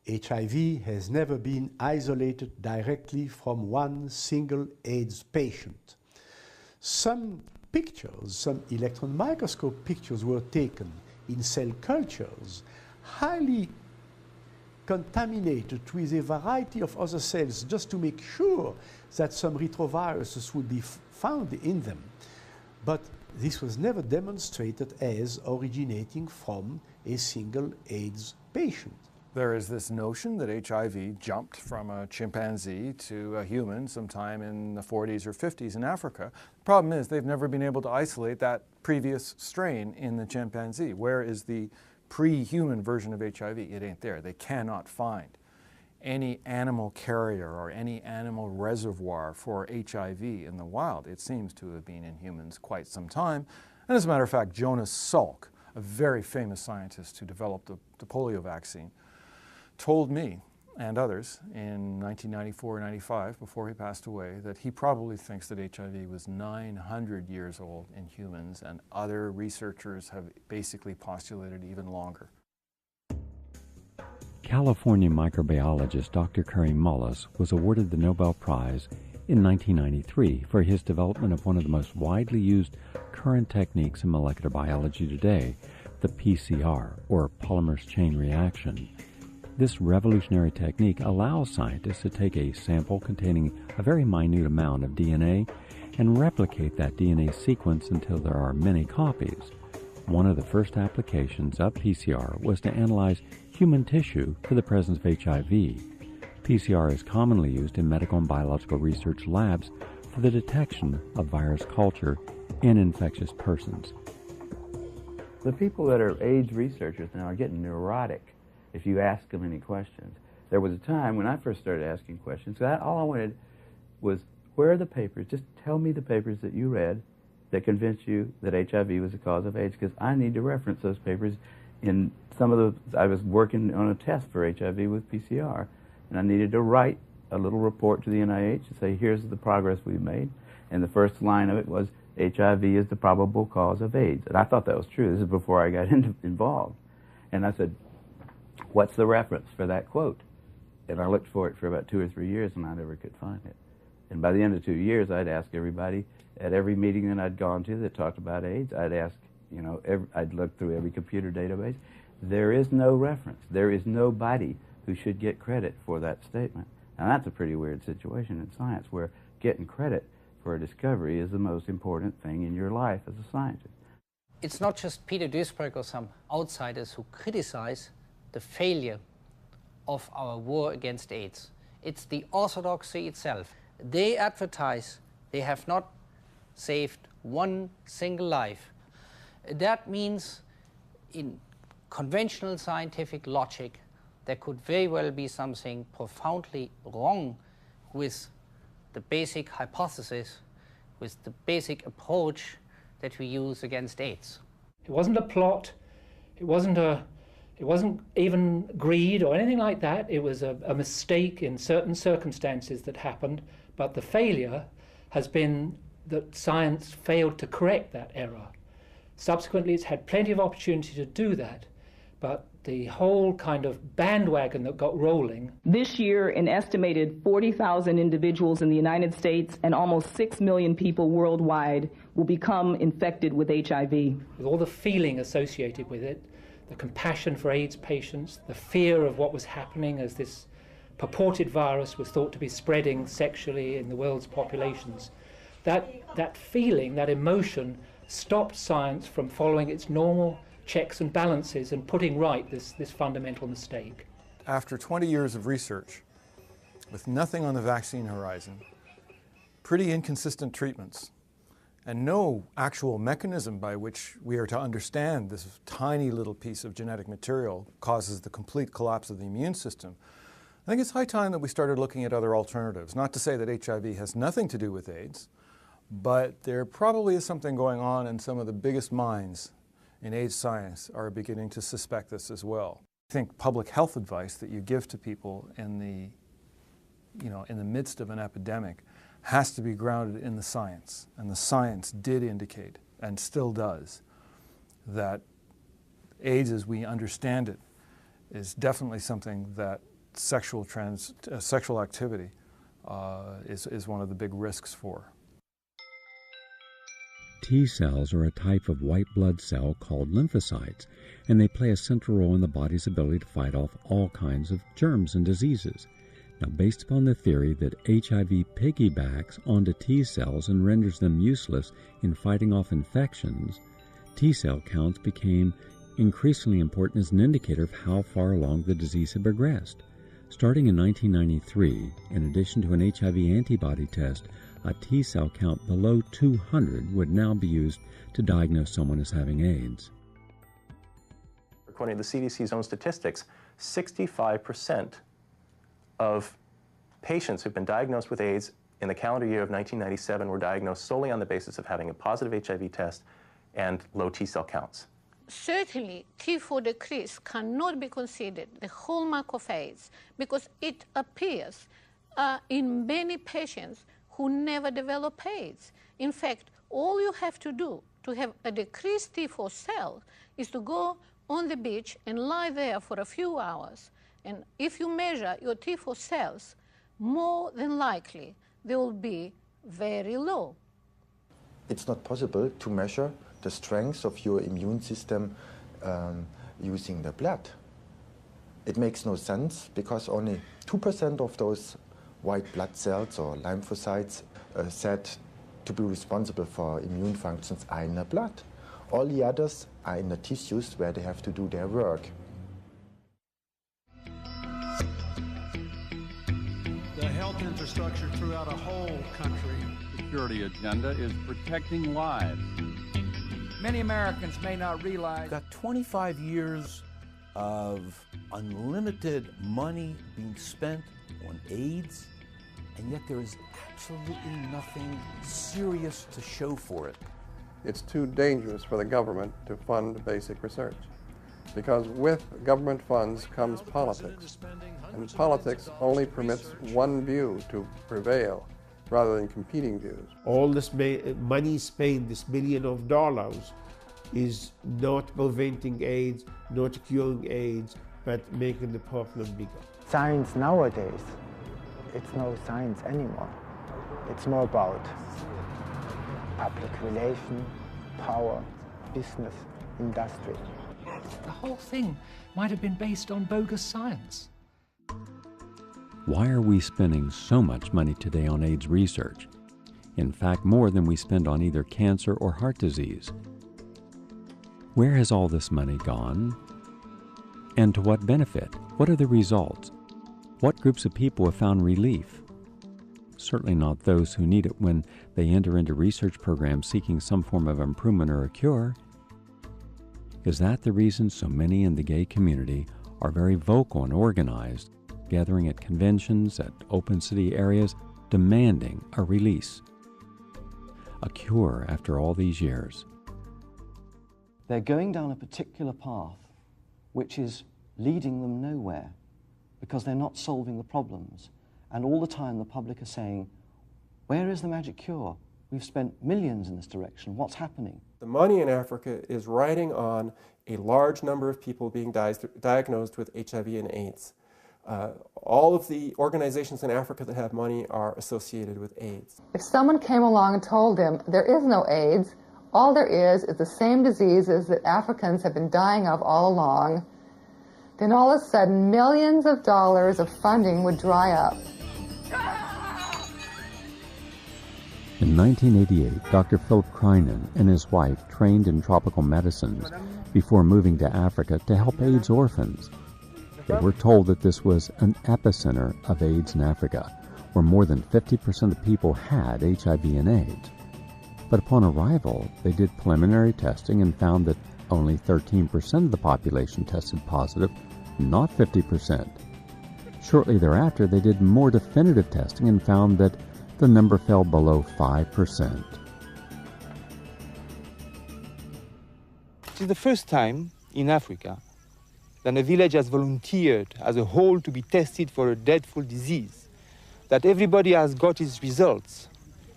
HIV has never been isolated directly from one single AIDS patient. Some pictures, some electron microscope pictures were taken in cell cultures, highly contaminated with a variety of other cells just to make sure that some retroviruses would be found in them. But this was never demonstrated as originating from a single AIDS patient. There is this notion that HIV jumped from a chimpanzee to a human sometime in the 40s or 50s in Africa. The problem is they've never been able to isolate that previous strain in the chimpanzee. Where is the pre-human version of HIV? It ain't there. They cannot find any animal carrier or any animal reservoir for HIV in the wild. It seems to have been in humans quite some time. And as a matter of fact, Jonas Salk, a very famous scientist who developed the polio vaccine, told me and others in 1994-95, before he passed away, that he probably thinks that HIV was 900 years old in humans, and other researchers have basically postulated even longer. California microbiologist Dr. Curry Mullis was awarded the Nobel Prize in 1993 for his development of one of the most widely used current techniques in molecular biology today, the PCR, or polymerase chain reaction. This revolutionary technique allows scientists to take a sample containing a very minute amount of DNA and replicate that DNA sequence until there are many copies. One of the first applications of PCR was to analyze human tissue for the presence of HIV. PCR is commonly used in medical and biological research labs for the detection of virus culture in infectious persons. The people that are AIDS researchers now are getting neurotic if you ask them any questions. There was a time when I first started asking questions, all I wanted was, where are the papers? Just tell me the papers that you read that convinced you that HIV was the cause of AIDS, because I need to reference those papers in some of the, I was working on a test for HIV with PCR, and I needed to write a little report to the NIH to say, here's the progress we've made. And the first line of it was, HIV is the probable cause of AIDS. And I thought that was true. This is before I got involved. And I said, what's the reference for that quote? And I looked for it for about 2 or 3 years, and I never could find it. And by the end of 2 years, I'd ask everybody at every meeting that I'd gone to that talked about AIDS, I'd ask, I'd look through every computer database. There is no reference. There is nobody who should get credit for that statement. And that's a pretty weird situation in science, where getting credit for a discovery is the most important thing in your life as a scientist. It's not just Peter Duisberg or some outsiders who criticize the failure of our war against AIDS. It's the orthodoxy itself. They advertise they have not saved one single life. That means, in conventional scientific logic, there could very well be something profoundly wrong with the basic hypothesis, with the basic approach that we use against AIDS. It wasn't a plot, it wasn't even greed or anything like that. It was a mistake in certain circumstances that happened, but the failure has been that science failed to correct that error. Subsequently, it's had plenty of opportunity to do that, but the whole kind of bandwagon that got rolling. This year, an estimated 40,000 individuals in the United States and almost 6 million people worldwide will become infected with HIV. With all the feeling associated with it, the compassion for AIDS patients, the fear of what was happening as this purported virus was thought to be spreading sexually in the world's populations, that feeling, that emotion, stopped science from following its normal checks and balances and putting right this fundamental mistake. After 20 years of research, with nothing on the vaccine horizon, pretty inconsistent treatments, and no actual mechanism by which we are to understand this tiny little piece of genetic material causes the complete collapse of the immune system, I think it's high time that we started looking at other alternatives. Not to say that HIV has nothing to do with AIDS, but there probably is something going on, and some of the biggest minds in AIDS science are beginning to suspect this as well. I think public health advice that you give to people in the midst of an epidemic has to be grounded in the science. And the science did indicate, and still does, that AIDS as we understand it is definitely something that sexual activity is one of the big risks for. T cells are a type of white blood cell called lymphocytes, and they play a central role in the body's ability to fight off all kinds of germs and diseases. Now, based upon the theory that HIV piggybacks onto T cells and renders them useless in fighting off infections, T cell counts became increasingly important as an indicator of how far along the disease had progressed. Starting in 1993, in addition to an HIV antibody test, a T cell count below 200 would now be used to diagnose someone as having AIDS. According to the CDC's own statistics, 65% of patients who've been diagnosed with AIDS in the calendar year of 1997 were diagnosed solely on the basis of having a positive HIV test and low T cell counts. Certainly, T4 decrease cannot be considered the hallmark of AIDS because it appears in many patients who never develop AIDS. In fact, all you have to do to have a decreased T4 cell is to go on the beach and lie there for a few hours. And if you measure your T4 cells, more than likely they will be very low. It's not possible to measure the strength of your immune system using the blood. It makes no sense because only 2% of those white blood cells or lymphocytes said to be responsible for immune functions are in the blood. All the others are in the tissues where they have to do their work. The health infrastructure throughout a whole country. Security agenda is protecting lives. Many Americans may not realize Got 25 years of unlimited money being spent on AIDS, and yet there is absolutely nothing serious to show for it. It's too dangerous for the government to fund basic research, because with government funds comes politics, and politics only permits one view to prevail rather than competing views. All this money spent, this $billions of dollars, is not preventing AIDS, not curing AIDS, but making the problem bigger. Science nowadays, it's no science anymore. It's more about public relation, power, business, industry. The whole thing might have been based on bogus science. Why are we spending so much money today on AIDS research? In fact, more than we spend on either cancer or heart disease. Where has all this money gone? And to what benefit? What are the results? What groups of people have found relief? Certainly not those who need it when they enter into research programs seeking some form of improvement or a cure. Is that the reason so many in the gay community are very vocal and organized, gathering at conventions, at open city areas, demanding a release, a cure after all these years? They're going down a particular path which is leading them nowhere because they're not solving the problems. And all the time the public are saying, where is the magic cure? We've spent millions in this direction. What's happening? The money in Africa is riding on a large number of people being diagnosed with HIV and AIDS. All of the organizations in Africa that have money are associated with AIDS. If someone came along and told him there is no AIDS, all there is the same diseases that Africans have been dying of all along, then all of a sudden millions of dollars of funding would dry up. In 1988, Dr. Philip Kreinen and his wife trained in tropical medicines before moving to Africa to help AIDS orphans. They were told that this was an epicenter of AIDS in Africa, where more than 50% of people had HIV and AIDS. But upon arrival, they did preliminary testing and found that only 13% of the population tested positive, not 50%. Shortly thereafter, they did more definitive testing and found that the number fell below 5%. It is the first time in Africa that a village has volunteered as a whole to be tested for a dreadful disease, that everybody has got its results,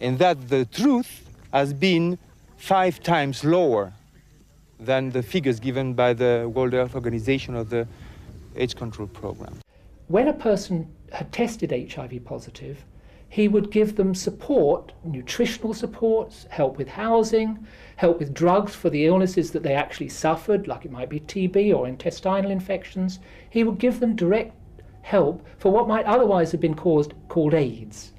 and that the truth has been 5 times lower than the figures given by the World Health Organization of the AIDS control program. When a person had tested HIV positive, he would give them support, nutritional support, help with housing, help with drugs for the illnesses that they actually suffered, like it might be TB or intestinal infections. He would give them direct help for what might otherwise have been called AIDS.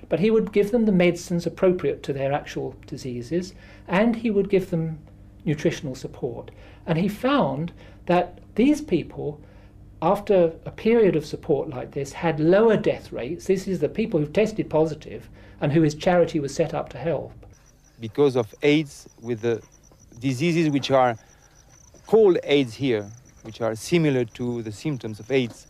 But he would give them the medicines appropriate to their actual diseases, and he would give them nutritional support. And he found that these people, after a period of support like this, had lower death rates. This is the people who've tested positive and who his charity was set up to help. Because of AIDS, with the diseases which are called AIDS here, which are similar to the symptoms of AIDS,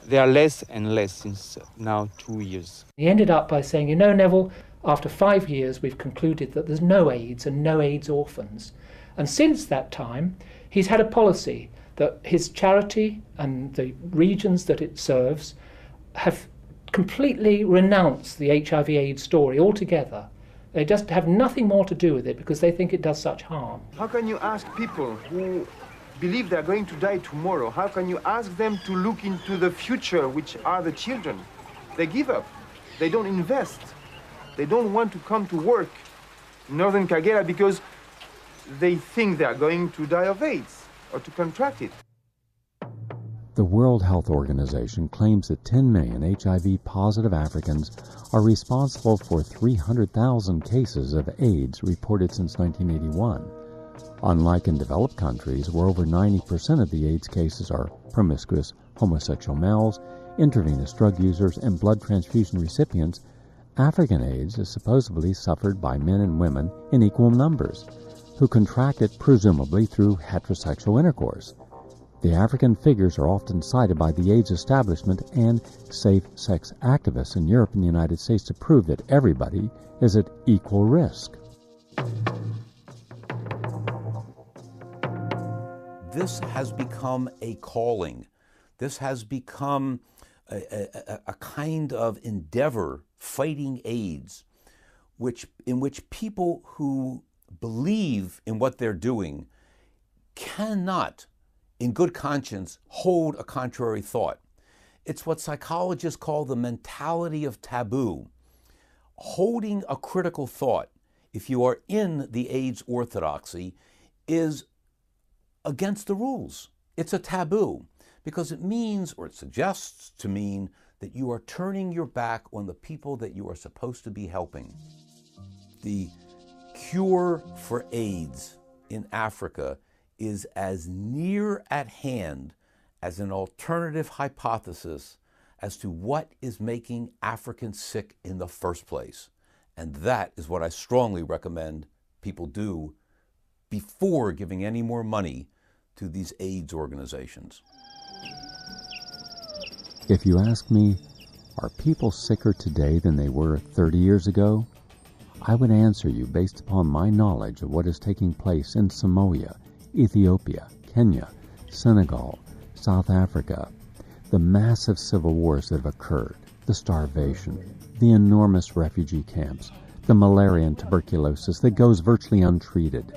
they are less and less since now 2 years. He ended up by saying, you know, Neville, after 5 years we've concluded that there's no AIDS and no AIDS orphans. And since that time, he's had a policy that his charity and the regions that it serves have completely renounced the HIV/AIDS story altogether. They just have nothing more to do with it because they think it does such harm. How can you ask people who believe they're going to die tomorrow, how can you ask them to look into the future, which are the children? They give up. They don't invest. They don't want to come to work in northern Kagera because they think they are going to die of AIDS or to contract it. The World Health Organization claims that 10 million HIV-positive Africans are responsible for 300,000 cases of AIDS reported since 1981. Unlike in developed countries, where over 90% of the AIDS cases are promiscuous homosexual males, intravenous drug users, and blood transfusion recipients, African AIDS is supposedly suffered by men and women in equal numbers, who contract it presumably through heterosexual intercourse. The African figures are often cited by the AIDS establishment and safe-sex activists in Europe and the United States to prove that everybody is at equal risk. This has become a calling. This has become a kind of endeavor fighting AIDS, in which people who believe in what they're doing cannot, in good conscience, hold a contrary thought. It's what psychologists call the mentality of taboo. Holding a critical thought, if you are in the AIDS orthodoxy, is against the rules. It's a taboo because it means, or it suggests to mean, that you are turning your back on the people that you are supposed to be helping. The cure for AIDS in Africa is as near at hand as an alternative hypothesis as to what is making Africans sick in the first place. And that is what I strongly recommend people do before giving any more money to these AIDS organizations. If you ask me, are people sicker today than they were 30 years ago? I would answer you based upon my knowledge of what is taking place in Somalia, Ethiopia, Kenya, Senegal, South Africa, the massive civil wars that have occurred, the starvation, the enormous refugee camps, the malaria and tuberculosis that goes virtually untreated.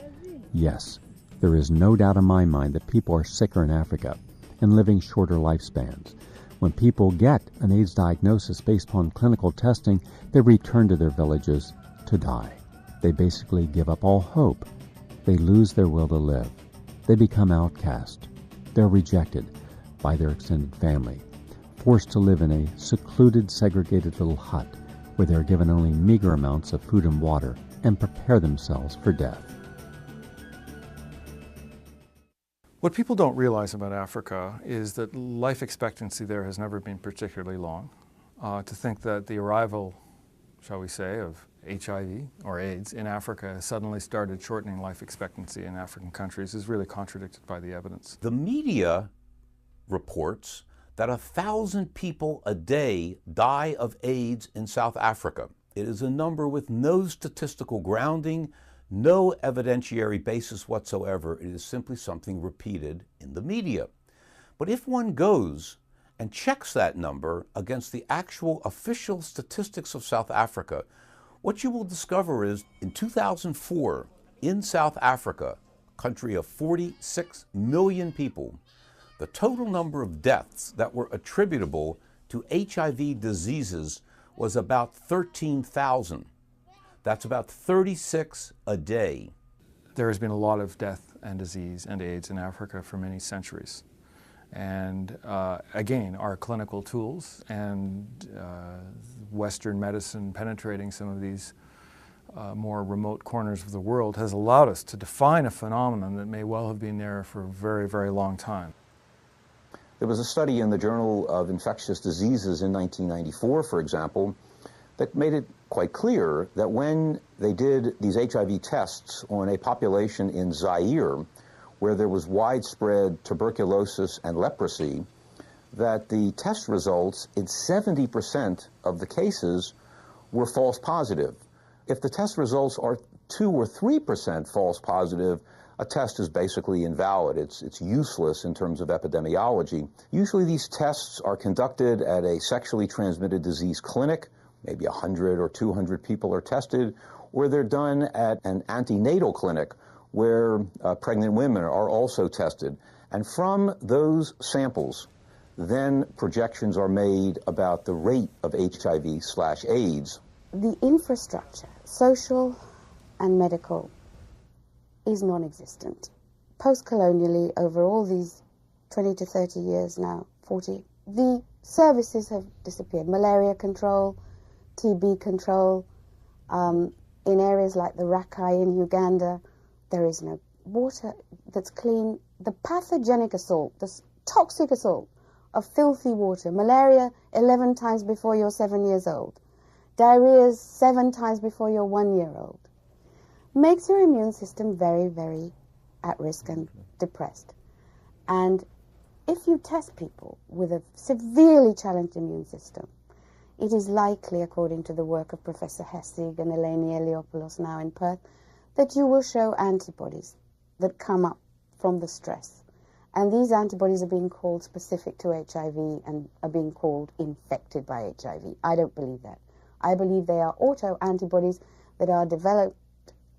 Yes, there is no doubt in my mind that people are sicker in Africa and living shorter lifespans. When people get an AIDS diagnosis based upon clinical testing, they return to their villages to die. They basically give up all hope. They lose their will to live. They become outcast. They're rejected by their extended family, forced to live in a secluded, segregated little hut where they're given only meager amounts of food and water and prepare themselves for death. What people don't realize about Africa is that life expectancy there has never been particularly long. To think that the arrival, shall we say, of HIV or AIDS in Africa has suddenly started shortening life expectancy in African countries is really contradicted by the evidence. The media reports that 1,000 people a day die of AIDS in South Africa. It is a number with no statistical grounding, no evidentiary basis whatsoever. It is simply something repeated in the media. But if one goes and checks that number against the actual official statistics of South Africa, what you will discover is in 2004, in South Africa, a country of 46 million people, the total number of deaths that were attributable to HIV diseases was about 13,000. That's about 36 a day. There has been a lot of death and disease and AIDS in Africa for many centuries. And again, our clinical tools and Western medicine penetrating some of these more remote corners of the world has allowed us to define a phenomenon that may well have been there for a very, very long time. There was a study in the Journal of Infectious Diseases in 1994, for example, that made it quite clear that when they did these HIV tests on a population in Zaire, where there was widespread tuberculosis and leprosy, that the test results in 70% of the cases were false positive. If the test results are 2 or 3% false positive, a test is basically invalid. It's useless in terms of epidemiology. Usually these tests are conducted at a sexually transmitted disease clinic. Maybe 100 or 200 people are tested, or they're done at an antenatal clinic where pregnant women are also tested. And from those samples, then projections are made about the rate of HIV/AIDS. The infrastructure, social and medical, is non-existent. Post-colonially, over all these 20 to 30 years now, 40, the services have disappeared. Malaria control, TB control. In areas like the Rakai in Uganda, there is no water that's clean. The pathogenic assault, the toxic assault of filthy water, malaria 11 times before you're 7 years old, diarrhea 7 times before you're 1 year old, makes your immune system very, very at risk and depressed. And if you test people with a severely challenged immune system, it is likely, according to the work of Professor Hessig and Eleni Eliopoulos now in Perth, that you will show antibodies that come up from the stress. And these antibodies are being called specific to HIV and are being called infected by HIV. I don't believe that. I believe they are autoantibodies that are developed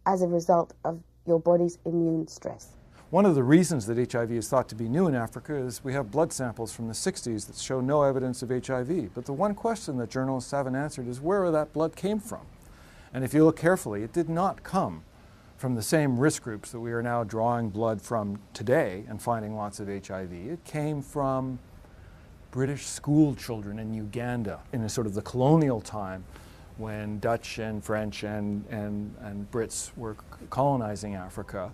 as a result of your body's immune stress. One of the reasons that HIV is thought to be new in Africa is we have blood samples from the 60s that show no evidence of HIV. But the one question that journalists haven't answered is where that blood came from. And if you look carefully, it did not come from the same risk groups that we are now drawing blood from today and finding lots of HIV. It came from British school children in Uganda in a sort of the colonial time when Dutch and French and Brits were colonizing Africa.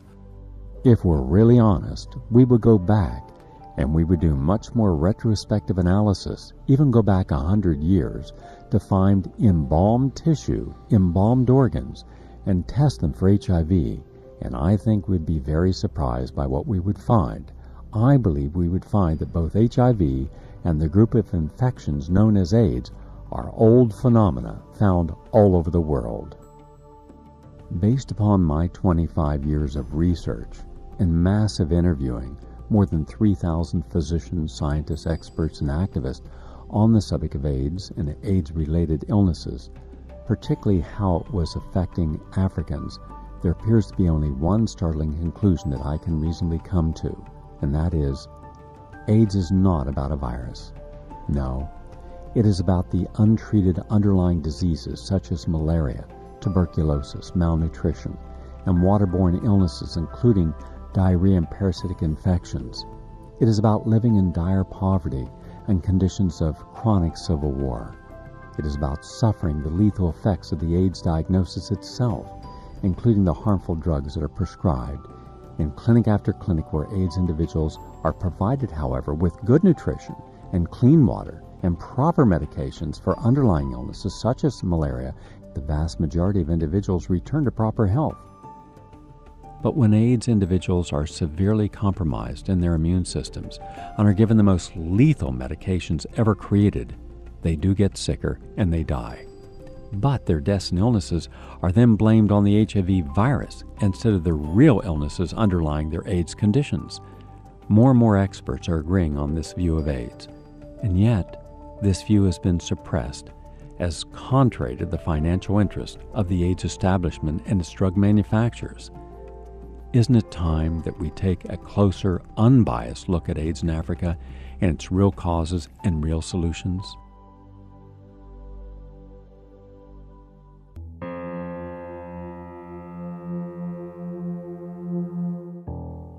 If we're really honest, we would go back and we would do much more retrospective analysis, even go back 100 years, to find embalmed tissue, embalmed organs, and test them for HIV, and I think we'd be very surprised by what we would find. I believe we would find that both HIV and the group of infections known as AIDS are old phenomena found all over the world. Based upon my 25 years of research and massive interviewing, more than 3,000 physicians, scientists, experts, and activists on the subject of AIDS and AIDS-related illnesses, particularly how it was affecting Africans, there appears to be only one startling conclusion that I can reasonably come to, and that is, AIDS is not about a virus. No, it is about the untreated underlying diseases such as malaria, tuberculosis, malnutrition, and waterborne illnesses including diarrhea and parasitic infections. It is about living in dire poverty and conditions of chronic civil war. It is about suffering the lethal effects of the AIDS diagnosis itself, including the harmful drugs that are prescribed in clinic after clinic where AIDS individuals are provided, however, with good nutrition and clean water and proper medications for underlying illnesses such as malaria. The vast majority of individuals return to proper health. But when AIDS individuals are severely compromised in their immune systems and are given the most lethal medications ever created, they do get sicker and they die. But their deaths and illnesses are then blamed on the HIV virus instead of the real illnesses underlying their AIDS conditions. More and more experts are agreeing on this view of AIDS, and yet this view has been suppressed as contrary to the financial interest of the AIDS establishment and its drug manufacturers. Isn't it time that we take a closer, unbiased look at AIDS in Africa and its real causes and real solutions?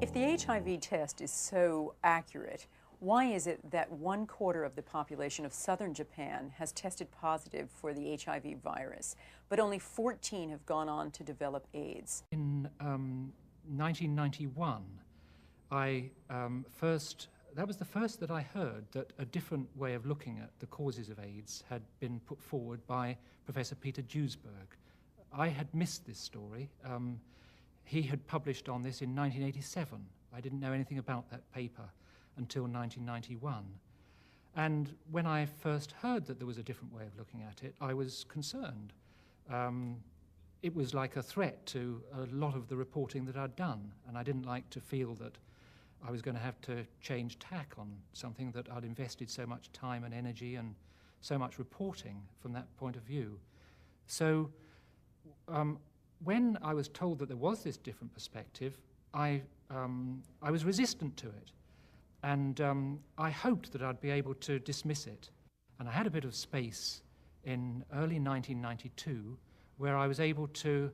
If the HIV test is so accurate, why is it that 1/4 of the population of southern Japan has tested positive for the HIV virus, but only 14 have gone on to develop AIDS? In 1991, that was the first that I heard that a different way of looking at the causes of AIDS had been put forward by Professor Peter Duesberg. I had missed this story. He had published on this in 1987. I didn't know anything about that paper until 1991. And when I first heard that there was a different way of looking at it, I was concerned. It was like a threat to a lot of the reporting that I'd done, and I didn't like to feel that I was going to have to change tack on something that I'd invested so much time and energy and so much reporting from that point of view. So when I was told that there was this different perspective, I was resistant to it, and I hoped that I'd be able to dismiss it. And I had a bit of space in early 1992 where I was able to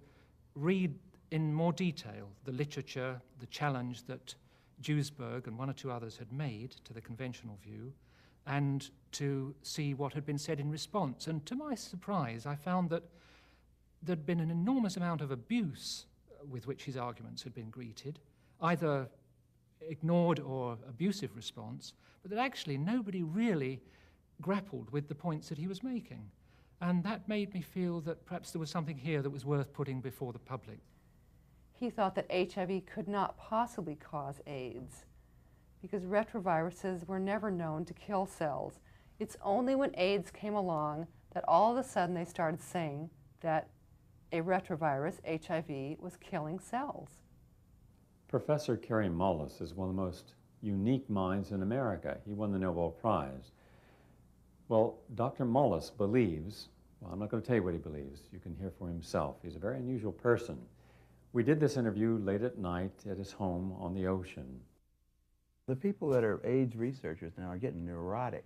read in more detail the literature, the challenge that Duesberg and one or two others had made to the conventional view, and to see what had been said in response. And to my surprise, I found that there'd been an enormous amount of abuse with which his arguments had been greeted, either ignored or abusive response, but that actually nobody really grappled with the points that he was making. And that made me feel that perhaps there was something here that was worth putting before the public. He thought that HIV could not possibly cause AIDS because retroviruses were never known to kill cells. It's only when AIDS came along that all of a sudden they started saying that a retrovirus, HIV, was killing cells. Professor Kary Mullis is one of the most unique minds in America. He won the Nobel Prize. Well, Dr. Mullis believes, Well, I'm not going to tell you what he believes. You can hear for himself. He's a very unusual person. We did this interview late at night at his home on the ocean. The people that are AIDS researchers now are getting neurotic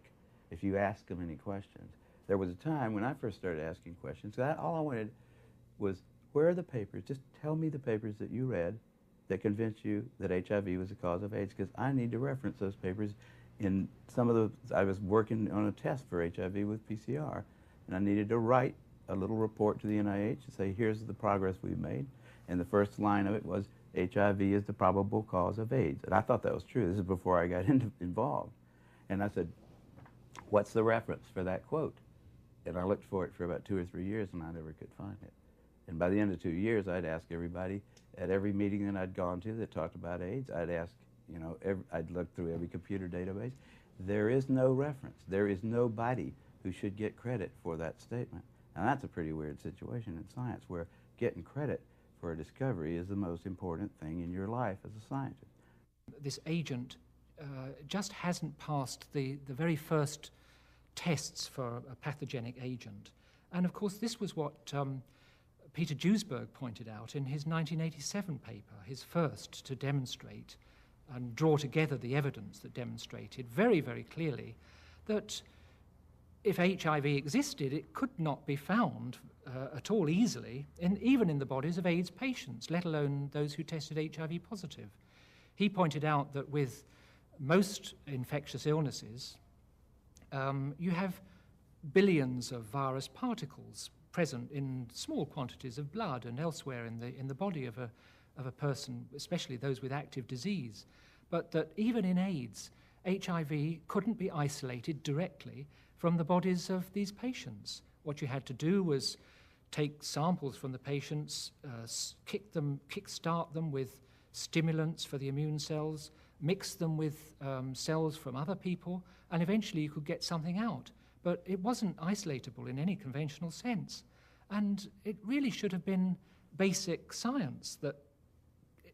if you ask them any questions. There was a time when I first started asking questions, all I wanted was, where are the papers? Just tell me the papers that you read that convinced you that HIV was the cause of AIDS, because I need to reference those papers in some of the, I was working on a test for HIV with PCR, and I needed to write a little report to the NIH to say, here's the progress we've made. And the first line of it was, HIV is the probable cause of AIDS. And I thought that was true. This is before I got involved. And I said, what's the reference for that quote? And I looked for it for about 2 or 3 years, and I never could find it. And by the end of 2 years, I'd ask everybody at every meeting that I'd gone to that talked about AIDS, I'd ask, you know, I'd look through every computer database. There is no reference. There is nobody who should get credit for that statement. Now, that's a pretty weird situation in science, where getting credit for a discovery is the most important thing in your life as a scientist. This agent just hasn't passed the very first tests for a pathogenic agent. And of course, this was what Peter Duesberg pointed out in his 1987 paper, his first to demonstrate and draw together the evidence that demonstrated very, very clearly that if HIV existed, it could not be found at all easily, even in the bodies of AIDS patients, let alone those who tested HIV positive. He pointed out that with most infectious illnesses, you have billions of virus particles present in small quantities of blood and elsewhere in the body of a person, especially those with active disease. But that even in AIDS, HIV couldn't be isolated directly from the bodies of these patients. What you had to do was take samples from the patients, kickstart them with stimulants for the immune cells, mix them with cells from other people, and eventually you could get something out. But it wasn't isolatable in any conventional sense. And it really should have been basic science that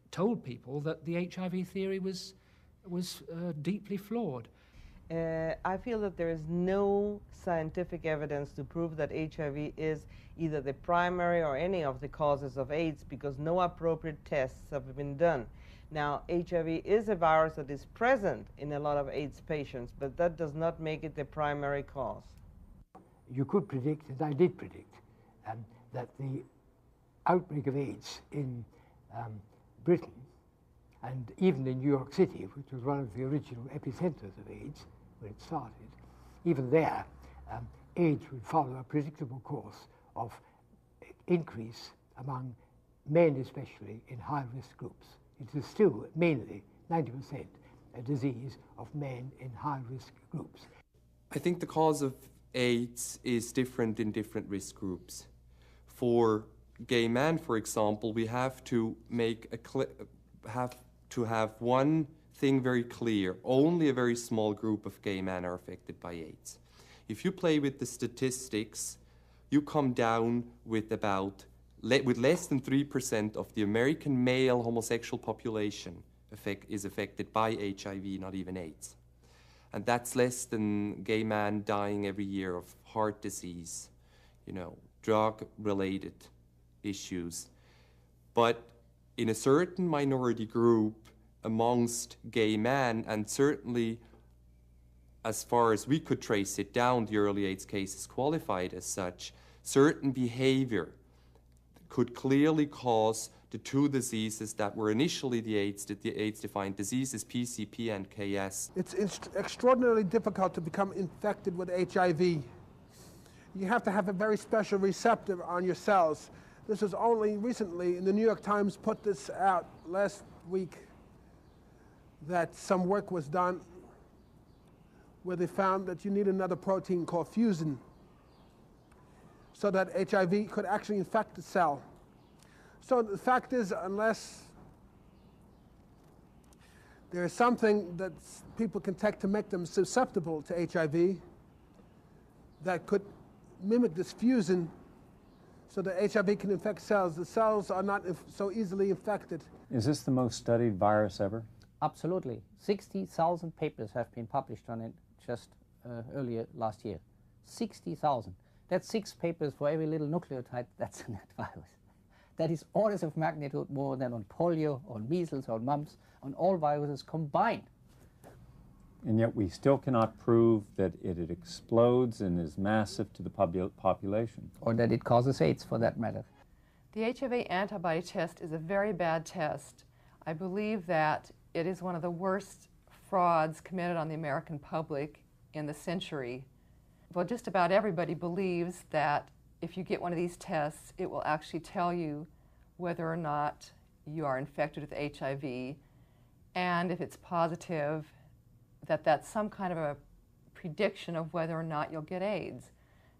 told people that the HIV theory was deeply flawed. I feel that there is no scientific evidence to prove that HIV is either the primary or any of the causes of AIDS, because no appropriate tests have been done. Now, HIV is a virus that is present in a lot of AIDS patients, but that does not make it the primary cause. You could predict, and I did predict, that the outbreak of AIDS in Britain, and even in New York City, which was one of the original epicenters of AIDS when it started, even there, AIDS would follow a predictable course of increase among men, especially in high-risk groups. It is still mainly 90% a disease of men in high-risk groups. I think the cause of AIDS is different in different risk groups. For gay men, for example, we have to have one thing very clear. Only a very small group of gay men are affected by AIDS. If you play with the statistics, you come down with less than 3% of the American male homosexual population is affected by HIV, not even AIDS. And that's less than gay men dying every year of heart disease, drug-related issues. But in a certain minority group amongst gay men, and certainly as far as we could trace it down, the early AIDS cases qualified as such, certain behavior could clearly cause the two diseases that were initially the AIDS-defined diseases, PCP and KS. It's extraordinarily difficult to become infected with HIV. You have to have a very special receptor on your cells. This was only recently, the New York Times put this out last week, that some work was done where they found that you need another protein called fusin so that HIV could actually infect the cell. So the fact is, unless there is something that people can take to make them susceptible to HIV that could mimic this fusin so that HIV can infect cells, the cells are not so easily infected. Is this the most studied virus ever? Absolutely. 60,000 papers have been published on it just earlier last year. 60,000. That's 6 papers for every little nucleotide that's in that virus. That is orders of magnitude more than on polio, on measles, on mumps, on all viruses combined. And yet we still cannot prove that it explodes and is massive to the population. Or that it causes AIDS, for that matter. The HIV antibody test is a very bad test. I believe that it is one of the worst frauds committed on the American public in the century. Well, just about everybody believes that if you get one of these tests, it will actually tell you whether or not you are infected with HIV, and if it's positive, that's some kind of a prediction of whether or not you'll get AIDS.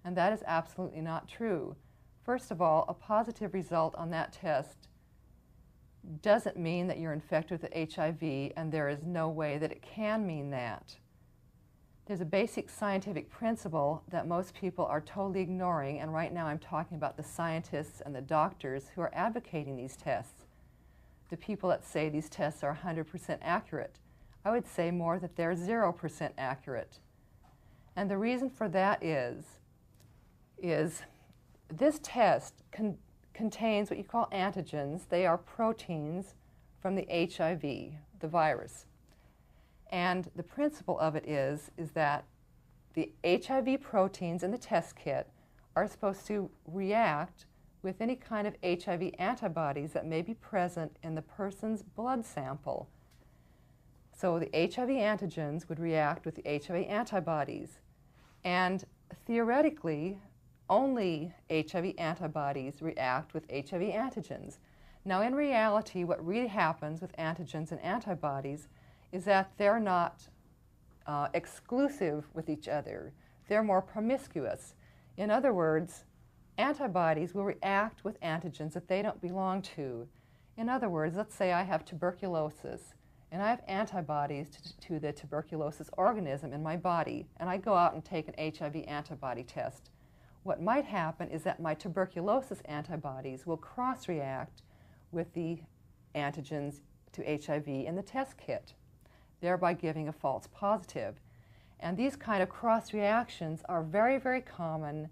And that is absolutely not true. First of all, a positive result on that test doesn't mean that you're infected with HIV, and there is no way that it can mean that. There's a basic scientific principle that most people are totally ignoring, and right now I'm talking about the scientists and the doctors who are advocating these tests. The people that say these tests are 100% accurate. I would say more that they're 0% accurate. And the reason for that is this test contains what you call antigens. They are proteins from the HIV, the virus. And the principle of it is that the HIV proteins in the test kit are supposed to react with any kind of HIV antibodies that may be present in the person's blood sample. So the HIV antigens would react with the HIV antibodies. And theoretically, only HIV antibodies react with HIV antigens. Now, in reality, what really happens with antigens and antibodies is that they're not exclusive with each other. They're more promiscuous. In other words, antibodies will react with antigens that they don't belong to. In other words, let's say I have tuberculosis, and I have antibodies to the tuberculosis organism in my body, and I go out and take an HIV antibody test. What might happen is that my tuberculosis antibodies will cross-react with the antigens to HIV in the test kit, thereby giving a false positive. And these kind of cross-reactions are very, very common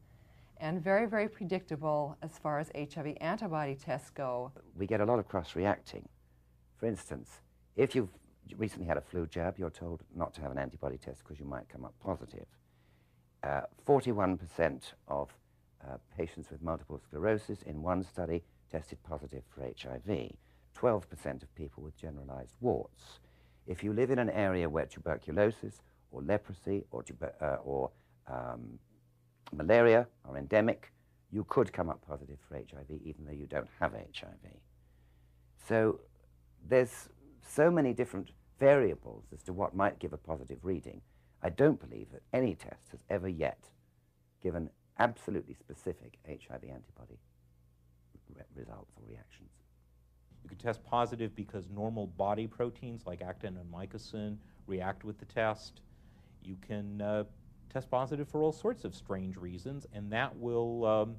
and very, very predictable as far as HIV antibody tests go. We get a lot of cross-reacting. For instance, if you've recently had a flu jab, you're told not to have an antibody test because you might come up positive. 41% of patients with multiple sclerosis in one study tested positive for HIV. 12% of people with generalized warts. If you live in an area where tuberculosis or leprosy or malaria are endemic, you could come up positive for HIV even though you don't have HIV. So there's so many different variables as to what might give a positive reading. I don't believe that any test has ever yet given absolutely specific HIV antibody results or reactions. You could test positive because normal body proteins like actin and mycosin react with the test. You can test positive for all sorts of strange reasons, and that will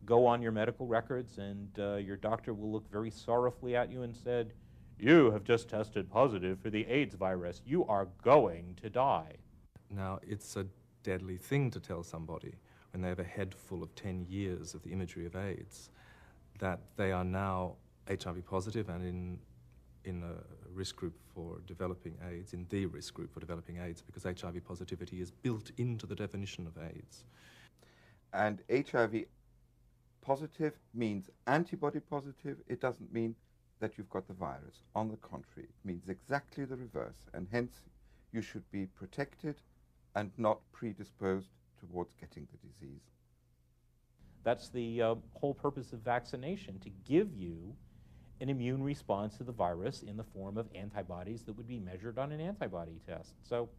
go on your medical records, and your doctor will look very sorrowfully at you and said, "You have just tested positive for the AIDS virus. You are going to die." Now, it's a deadly thing to tell somebody when they have a head full of 10 years of the imagery of AIDS that they are now HIV positive and in a risk group for developing AIDS, in the risk group for developing AIDS, because HIV positivity is built into the definition of AIDS. And HIV positive means antibody positive. It doesn't mean that you've got the virus. On the contrary, it means exactly the reverse, and hence you should be protected and not predisposed towards getting the disease. That's the whole purpose of vaccination, to give you an immune response to the virus in the form of antibodies that would be measured on an antibody test. So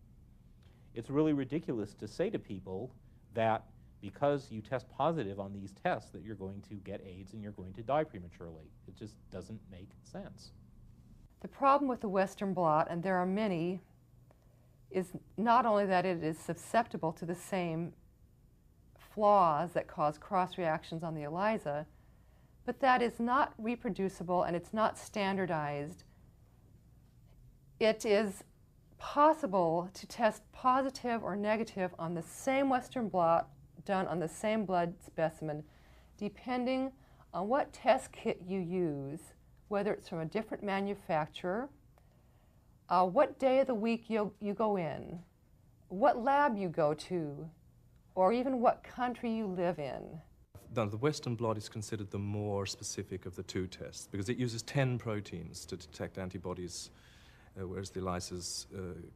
it's really ridiculous to say to people that because you test positive on these tests that you're going to get AIDS and you're going to die prematurely. It just doesn't make sense. The problem with the Western blot, and there are many, is not only that it is susceptible to the same flaws that cause cross-reactions on the ELISA, but that is not reproducible and it's not standardized. It is possible to test positive or negative on the same Western blot done on the same blood specimen depending on what test kit you use, whether it's from a different manufacturer, what day of the week you go in, what lab you go to, or even what country you live in. Now, the Western blot is considered the more specific of the two tests because it uses 10 proteins to detect antibodies, whereas the ELISAs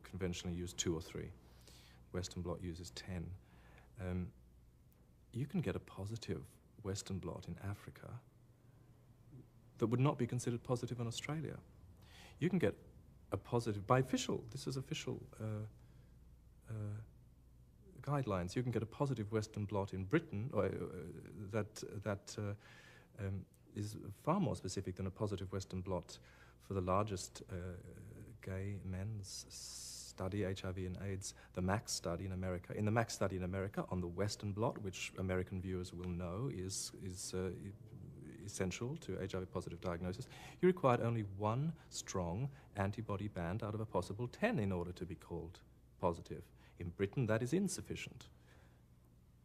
conventionally use 2 or 3. Western blot uses 10. You can get a positive Western blot in Africa that would not be considered positive in Australia. You can get a positive, by official, this is official guidelines, you can get a positive Western blot in Britain that is far more specific than a positive Western blot for the largest gay men's study, HIV and AIDS, the MAX study in America. In the MAX study in America, on the Western blot, which American viewers will know is essential to HIV-positive diagnosis, you required only 1 strong antibody band out of a possible 10 in order to be called positive. In Britain, that is insufficient.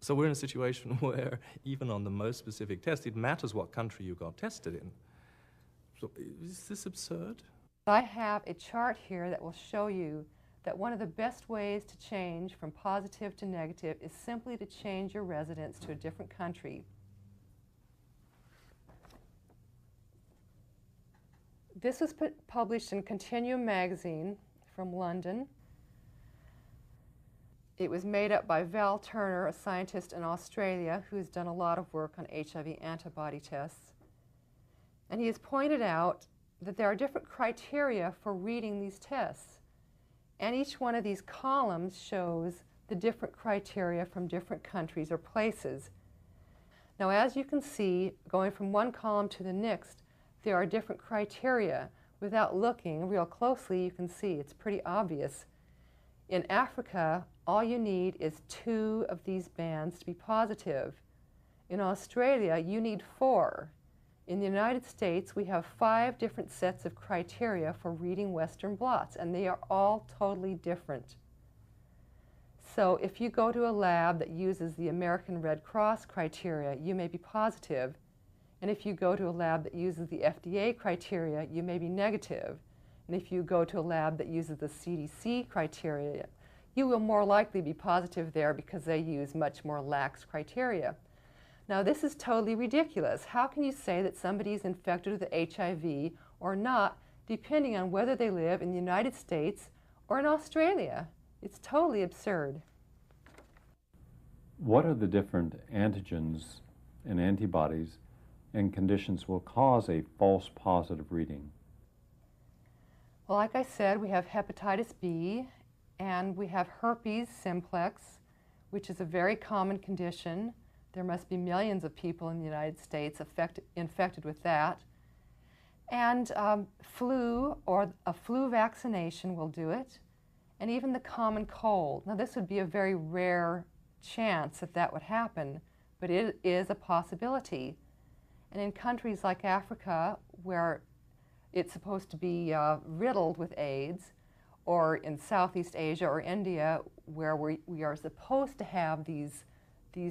So we're in a situation where even on the most specific test, it matters what country you got tested in. So is this absurd? I have a chart here that will show you that one of the best ways to change from positive to negative is simply to change your residence to a different country. This was published in Continuum magazine from London. It was made up by Val Turner, a scientist in Australia who's done a lot of work on HIV antibody tests. And he has pointed out that there are different criteria for reading these tests. And each one of these columns shows the different criteria from different countries or places. Now, as you can see, going from one column to the next, there are different criteria. Without looking real closely, you can see it's pretty obvious. In Africa, all you need is 2 of these bands to be positive. In Australia, you need 4. In the United States, we have 5 different sets of criteria for reading Western blots, and they are all totally different. So if you go to a lab that uses the American Red Cross criteria, you may be positive. And if you go to a lab that uses the FDA criteria, you may be negative. And if you go to a lab that uses the CDC criteria, you will more likely be positive there because they use much more lax criteria. Now, this is totally ridiculous. How can you say that somebody is infected with HIV or not, depending on whether they live in the United States or in Australia? It's totally absurd. What are the different antigens and antibodies and conditions will cause a false positive reading? Well, like I said, we have hepatitis B, and we have herpes simplex, which is a very common condition. There must be millions of people in the United States infected with that. And flu, or a flu vaccination will do it, and even the common cold. Now, this would be a very rare chance that that would happen, but it is a possibility. And in countries like Africa, where it's supposed to be riddled with AIDS, or in Southeast Asia or India, where we are supposed to have these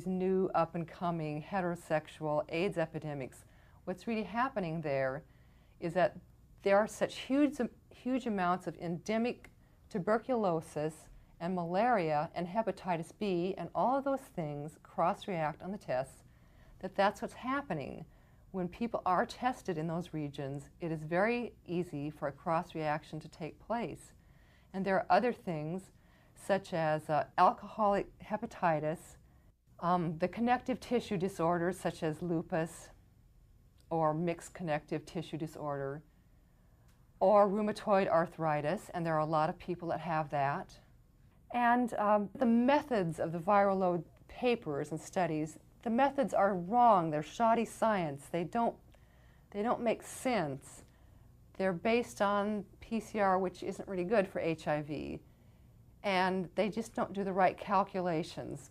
new up-and-coming heterosexual AIDS epidemics, what's really happening there is that there are such huge amounts of endemic tuberculosis and malaria and hepatitis B and all of those things cross-react on the tests, that's what's happening. When people are tested in those regions, it is very easy for a cross-reaction to take place. And there are other things, such as alcoholic hepatitis, the connective tissue disorders such as lupus or mixed connective tissue disorder, or rheumatoid arthritis, and there are a lot of people that have that. And the methods of the viral load papers and studies, the methods are wrong. They're shoddy science. They don't make sense. They're based on PCR, which isn't really good for HIV, and they just don't do the right calculations.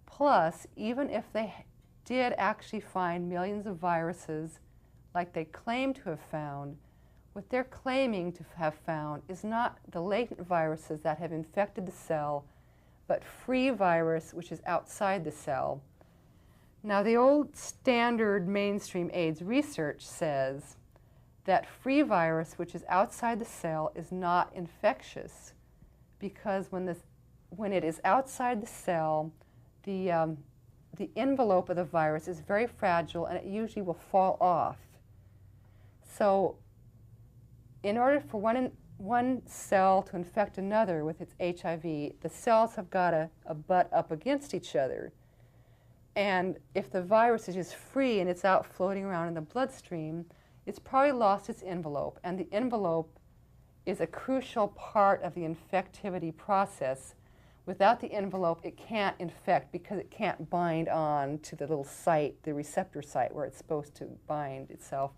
Plus, even if they did actually find millions of viruses like they claim to have found, what they're claiming to have found is not the latent viruses that have infected the cell, but free virus, which is outside the cell. Now, the old standard mainstream AIDS research says that free virus, which is outside the cell, is not infectious because when it is outside the cell, the envelope of the virus is very fragile and it usually will fall off. So in order for one cell to infect another with its HIV, the cells have got to butt up against each other. And if the virus is just free and it's out floating around in the bloodstream, it's probably lost its envelope. And the envelope is a crucial part of the infectivity process. Without the envelope, it can't infect because it can't bind on to the little site, the receptor site where it's supposed to bind itself.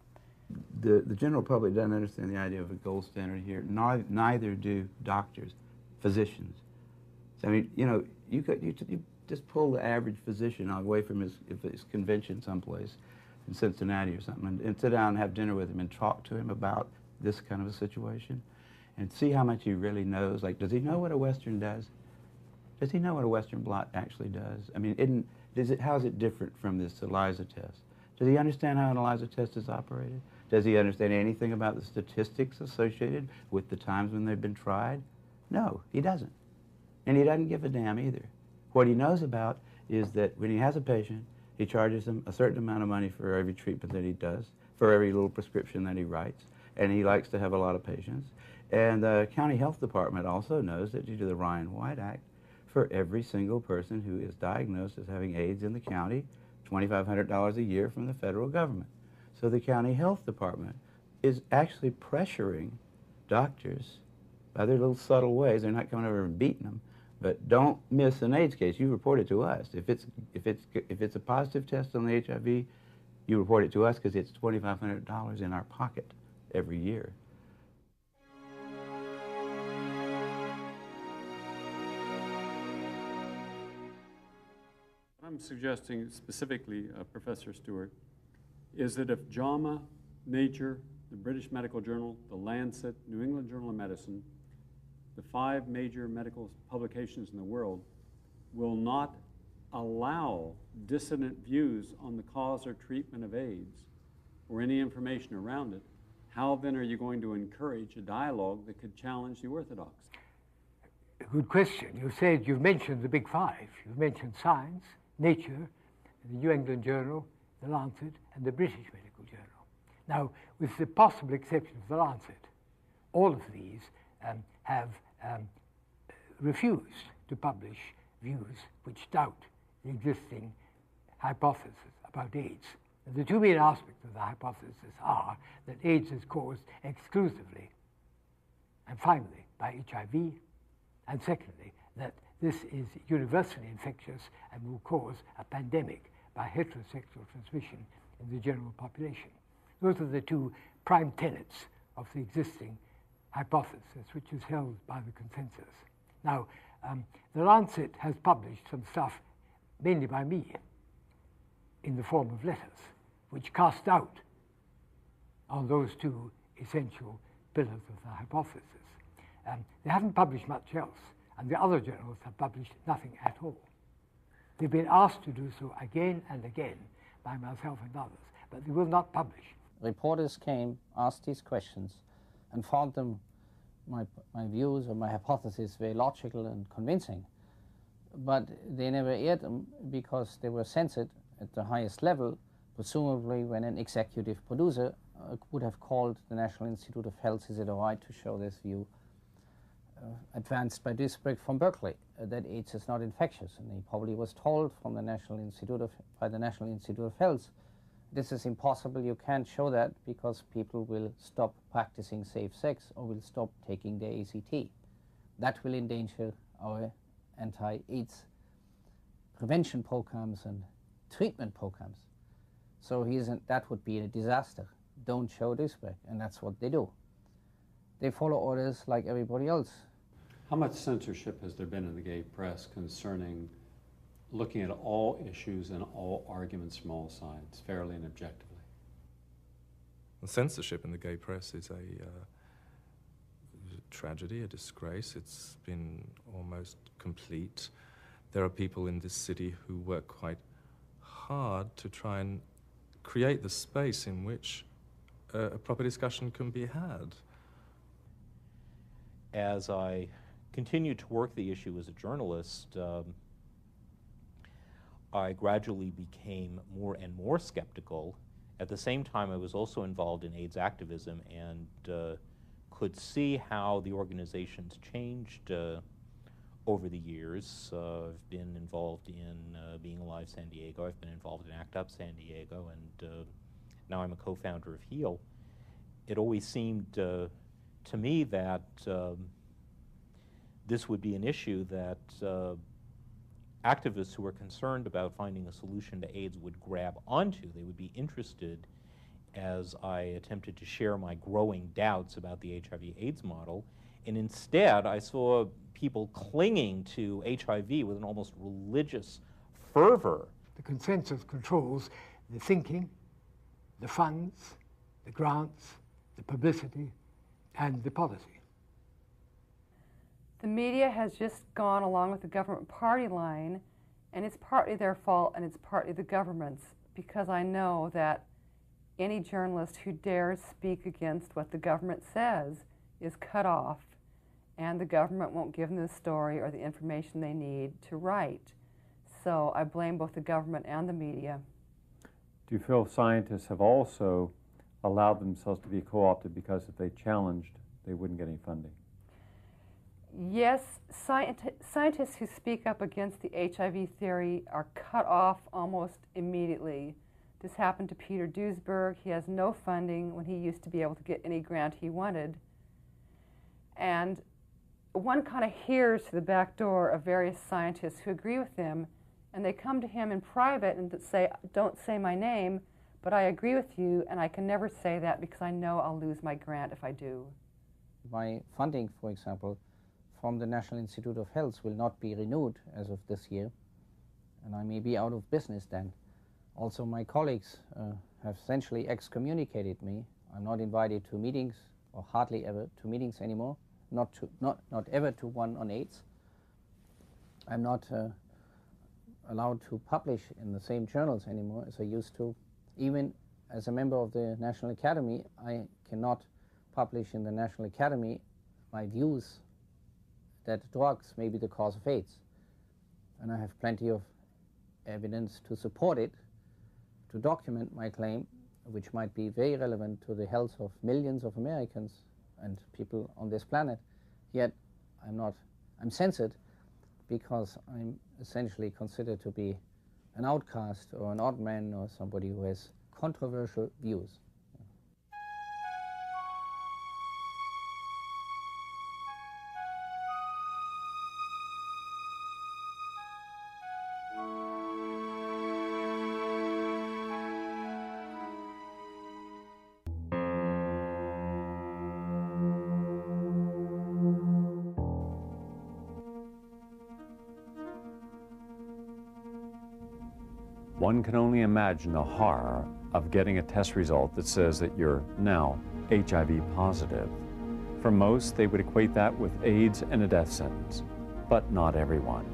The general public doesn't understand the idea of a gold standard here. Neither do doctors, physicians. So, I mean, you know, you just pull the average physician away from his convention someplace in Cincinnati or something and sit down and have dinner with him and talk to him about this kind of a situation and see how much he really knows. Like, does he know what a Western does? Does he know what a Western blot actually does? I mean, how is it different from this ELISA test? Does he understand how an ELISA test is operated? Does he understand anything about the statistics associated with the times when they've been tried? No, he doesn't. And he doesn't give a damn either. What he knows about is that when he has a patient, he charges them a certain amount of money for every treatment that he does, for every little prescription that he writes, and he likes to have a lot of patients. And the county health department also knows that due to the Ryan-White Act, for every single person who is diagnosed as having AIDS in the county, $2,500 a year from the federal government. So the county health department is actually pressuring doctors by their little subtle ways. They're not coming over and beating them, but don't miss an AIDS case. You report it to us. If it's a positive test on the HIV, you report it to us because it's $2,500 in our pocket every year. I'm suggesting specifically, Professor Stewart, is that if JAMA, Nature, the British Medical Journal, the Lancet, New England Journal of Medicine, the 5 major medical publications in the world, will not allow dissident views on the cause or treatment of AIDS or any information around it, how then are you going to encourage a dialogue that could challenge the orthodox? Good question. You've mentioned the big 5. You've mentioned Science, Nature, the New England Journal, the Lancet, and the British Medical Journal. Now, with the possible exception of the Lancet, all of these have refused to publish views which doubt the existing hypothesis about AIDS. And the 2 main aspects of the hypothesis are that AIDS is caused exclusively and finally by HIV, and secondly, that this is universally infectious and will cause a pandemic by heterosexual transmission in the general population. Those are the 2 prime tenets of the existing hypothesis, which is held by the consensus. Now, the Lancet has published some stuff, mainly by me, in the form of letters, which cast doubt on those 2 essential pillars of the hypothesis. They haven't published much else, and the other journals have published nothing at all. They've been asked to do so again and again by myself and others, but they will not publish. Reporters came, asked these questions, and found them, my views or my hypotheses, very logical and convincing. But they never aired them because they were censored at the highest level, presumably when an executive producer would have called the National Institute of Health, is it all right to show this view advanced by Duisberg from Berkeley, that AIDS is not infectious. And he probably was told from the by the National Institute of Health, this is impossible, you can't show that because people will stop practicing safe sex or will stop taking their ACT. That will endanger our anti-AIDS prevention programs and treatment programs. So that would be a disaster. Don't show Duisberg, and that's what they do. They follow orders like everybody else. How much censorship has there been in the gay press concerning looking at all issues and all arguments from all sides, fairly and objectively? Censorship in the gay press is tragedy, a disgrace. It's been almost complete. There are people in this city who work quite hard to try and create the space in which a proper discussion can be had. As I continued to work the issue as a journalist, I gradually became more and more skeptical. At the same time, I was also involved in AIDS activism and could see how the organizations changed over the years. I've been involved in Being Alive San Diego. I've been involved in ACT UP San Diego, and now I'm a co-founder of HEAL. It always seemed to me that this would be an issue that activists who are concerned about finding a solution to AIDS would grab onto. They would be interested, as I attempted to share my growing doubts about the HIV/AIDS model. And instead, I saw people clinging to HIV with an almost religious fervor. The consensus controls the thinking, the funds, the grants, the publicity, and the policy. The media has just gone along with the government party line, and it's partly their fault and it's partly the government's, because I know that any journalist who dares speak against what the government says is cut off, and the government won't give them the story or the information they need to write. So I blame both the government and the media. Do you feel scientists have also allowed themselves to be co-opted because if they challenged, they wouldn't get any funding? Yes, scientists who speak up against the HIV theory are cut off almost immediately. This happened to Peter Duesberg. He has no funding when he used to be able to get any grant he wanted. And one kind of hears to the back door of various scientists who agree with him, and they come to him in private and say, "Don't say my name, but I agree with you, and I can never say that because I know I'll lose my grant if I do." My funding, for example, from the National Institute of Health will not be renewed as of this year, and I may be out of business then. Also, my colleagues have essentially excommunicated me. I'm not invited to meetings, or hardly ever to meetings anymore, not ever to one on AIDS. I'm not allowed to publish in the same journals anymore as I used to. Even as a member of the National Academy, I cannot publish in the National Academy my views that drugs may be the cause of AIDS. And I have plenty of evidence to support it, to document my claim, which might be very relevant to the health of millions of Americans and people on this planet. Yet I'm censored because I'm essentially considered to be an outcast or an odd man or somebody who has controversial views. One can only imagine the horror of getting a test result that says that you're now HIV positive. For most, they would equate that with AIDS and a death sentence, but not everyone.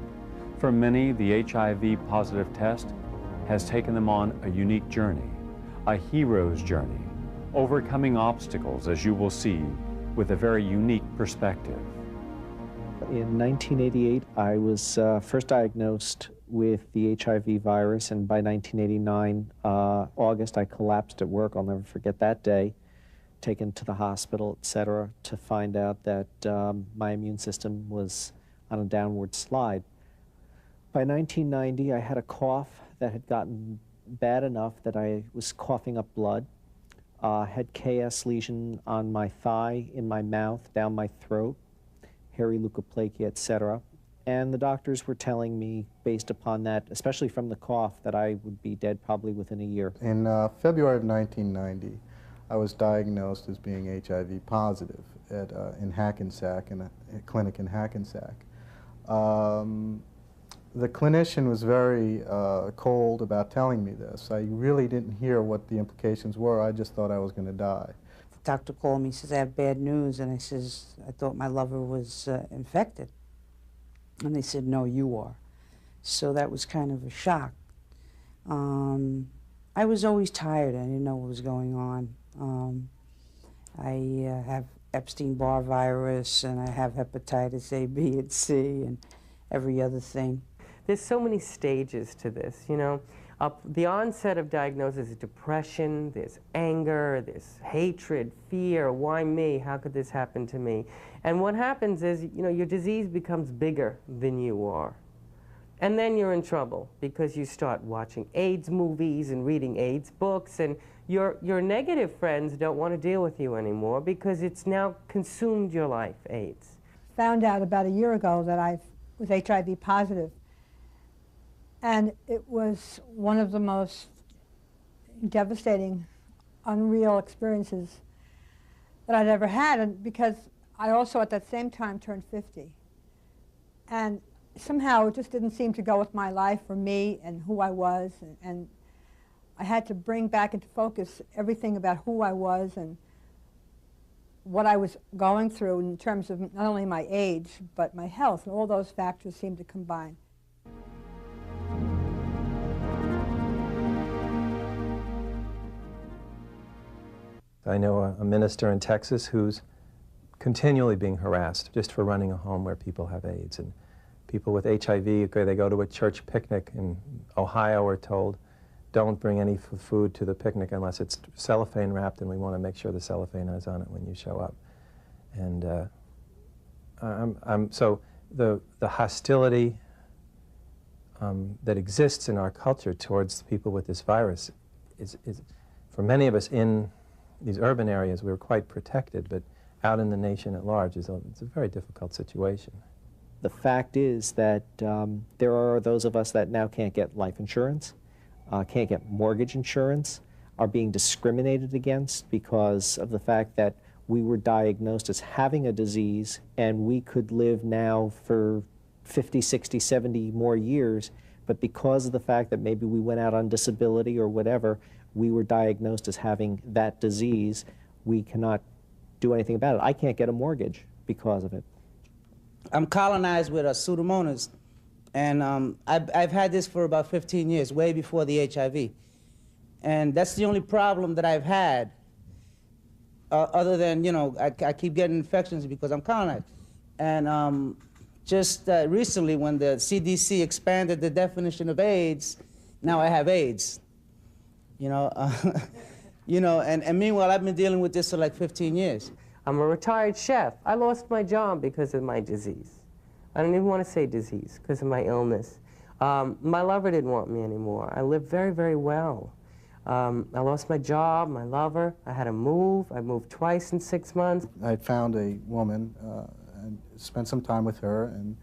For many, the HIV positive test has taken them on a unique journey, a hero's journey, overcoming obstacles, as you will see, with a very unique perspective. In 1988, I was first diagnosed with the HIV virus, and by 1989, August, I collapsed at work. I'll never forget that day, taken to the hospital, etc., to find out that my immune system was on a downward slide. By 1990, I had a cough that had gotten bad enough that I was coughing up blood, had KS lesion on my thigh, in my mouth, down my throat, hairy leukoplakia, etc. And the doctors were telling me, based upon that, especially from the cough, that I would be dead probably within a year. In February of 1990, I was diagnosed as being HIV positive in Hackensack, in a clinic in Hackensack. The clinician was very cold about telling me this. I really didn't hear what the implications were. I just thought I was going to die. doctor called me, he says, I have bad news. And I says, I thought my lover was infected. And they said, no, you are. So that was kind of a shock. I was always tired. I didn't know what was going on. I have Epstein-Barr virus, and I have hepatitis A, B, and C, and every other thing. There's so many stages to this, you know. The onset of diagnosis is depression, there's anger, there's hatred, fear, why me, how could this happen to me? And what happens is, you know, your disease becomes bigger than you are. And then you're in trouble because you start watching AIDS movies and reading AIDS books, and your negative friends don't want to deal with you anymore because it's now consumed your life, AIDS. Found out about a year ago that I was HIV positive. And it was one of the most devastating, unreal experiences that I'd ever had, and because I also at that same time turned 50. And somehow it just didn't seem to go with my life or me and who I was, and I had to bring back into focus everything about who I was and what I was going through in terms of not only my age, but my health, and all those factors seemed to combine. I know a minister in Texas who's continually being harassed just for running a home where people have AIDS. And people with HIV, they go to a church picnic in Ohio, we're told, don't bring any food to the picnic unless it's cellophane wrapped, and we want to make sure the cellophane is on it when you show up. And so the hostility that exists in our culture towards people with this virus is for many of us in these urban areas, we were quite protected, but out in the nation at large, it's a very difficult situation. The fact is that there are those of us that now can't get life insurance, can't get mortgage insurance, are being discriminated against because of the fact that we were diagnosed as having a disease and we could live now for 50, 60, 70 more years, but because of the fact that maybe we went out on disability or whatever, we were diagnosed as having that disease, we cannot do anything about it. I can't get a mortgage because of it. I'm colonized with a Pseudomonas, and I've had this for about 15 years, way before the HIV. And that's the only problem that I've had, other than, you know, I keep getting infections because I'm colonized. And just recently, when the CDC expanded the definition of AIDS, now I have AIDS. You know, and meanwhile, I've been dealing with this for like 15 years. I'm a retired chef. I lost my job because of my disease. I don't even want to say disease, because of my illness. My lover didn't want me anymore. I lived very, very well. I lost my job, my lover. I had to move. I moved twice in 6 months. I found a woman and spent some time with her, and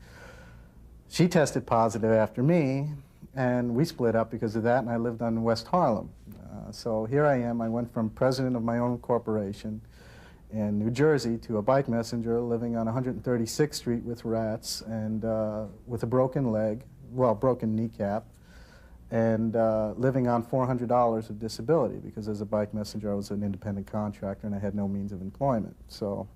she tested positive after me, and we split up because of that, and I lived on West Harlem. So here I am. I went from president of my own corporation in New Jersey to a bike messenger living on 136th Street with rats and with a broken leg, well, broken kneecap, and living on $400 of disability because as a bike messenger I was an independent contractor and I had no means of employment. So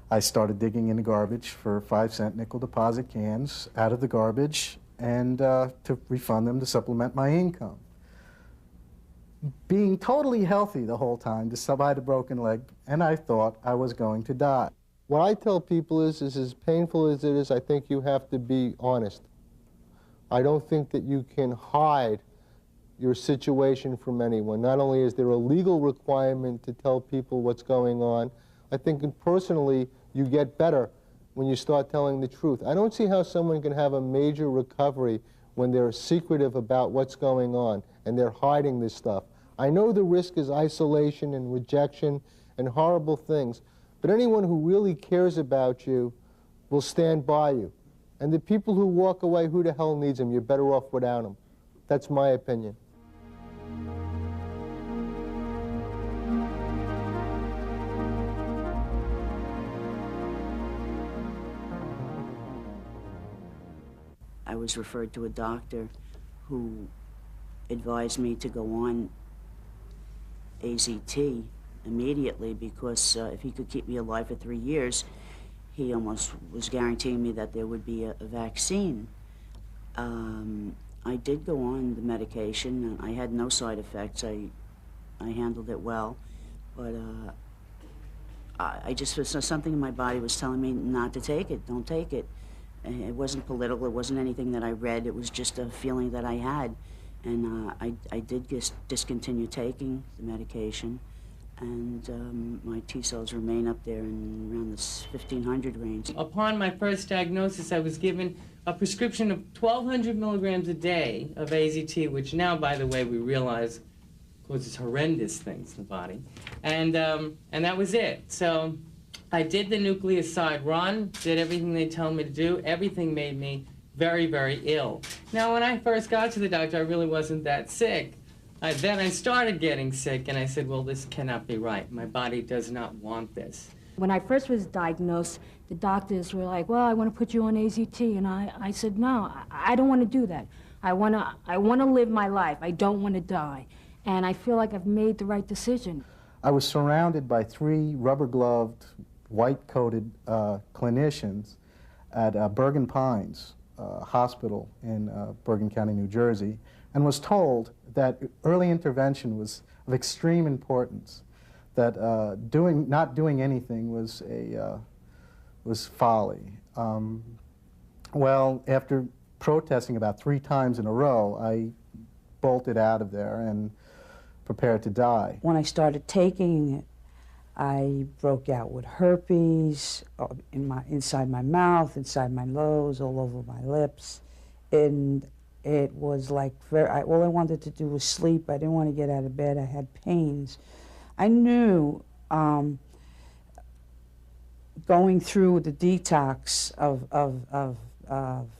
I started digging in the garbage for 5-cent nickel deposit cans out of the garbage and to refund them to supplement my income. Being totally healthy the whole time, despite a broken leg, and I thought I was going to die. What I tell people is as painful as it is, I think you have to be honest. I don't think that you can hide your situation from anyone. Not only is there a legal requirement to tell people what's going on, I think personally you get better when you start telling the truth. I don't see how someone can have a major recovery when they're secretive about what's going on and they're hiding this stuff. I know the risk is isolation and rejection and horrible things, but anyone who really cares about you will stand by you. And the people who walk away, who the hell needs them? You're better off without them. That's my opinion. I was referred to a doctor who advised me to go on AZT, immediately because if he could keep me alive for 3 years, he almost was guaranteeing me that there would be a vaccine. I did go on the medication. I had no side effects. I handled it well, but I just was something in my body was telling me not to take it. Don't take it. It wasn't political. It wasn't anything that I read. It was just a feeling that I had, and I did discontinue taking the medication, and my T cells remain up there in around this 1500 range. Upon my first diagnosis, I was given a prescription of 1,200 milligrams a day of AZT, which now, by the way, we realize causes horrendous things in the body, and that was it. So I did the nucleoside run, did everything they told me to do. Everything made me very, very ill. Now, when I first got to the doctor, I really wasn't that sick. Then I started getting sick, and I said, well, this cannot be right. My body does not want this. When I first was diagnosed, the doctors were like, well, I want to put you on AZT. And I said, no, I don't want to do that. I want to live my life. I don't want to die. And I feel like I've made the right decision. I was surrounded by 3 rubber-gloved, white-coated clinicians at Bergen Pines Hospital in Bergen County, New Jersey, and was told that early intervention was of extreme importance, that not doing anything was folly. Well, after protesting about 3 times in a row, I bolted out of there and prepared to die. When I started taking it, I broke out with herpes inside my mouth, inside my nose, all over my lips, and it was like all I wanted to do was sleep. I didn't want to get out of bed. I had pains. I knew going through the detox of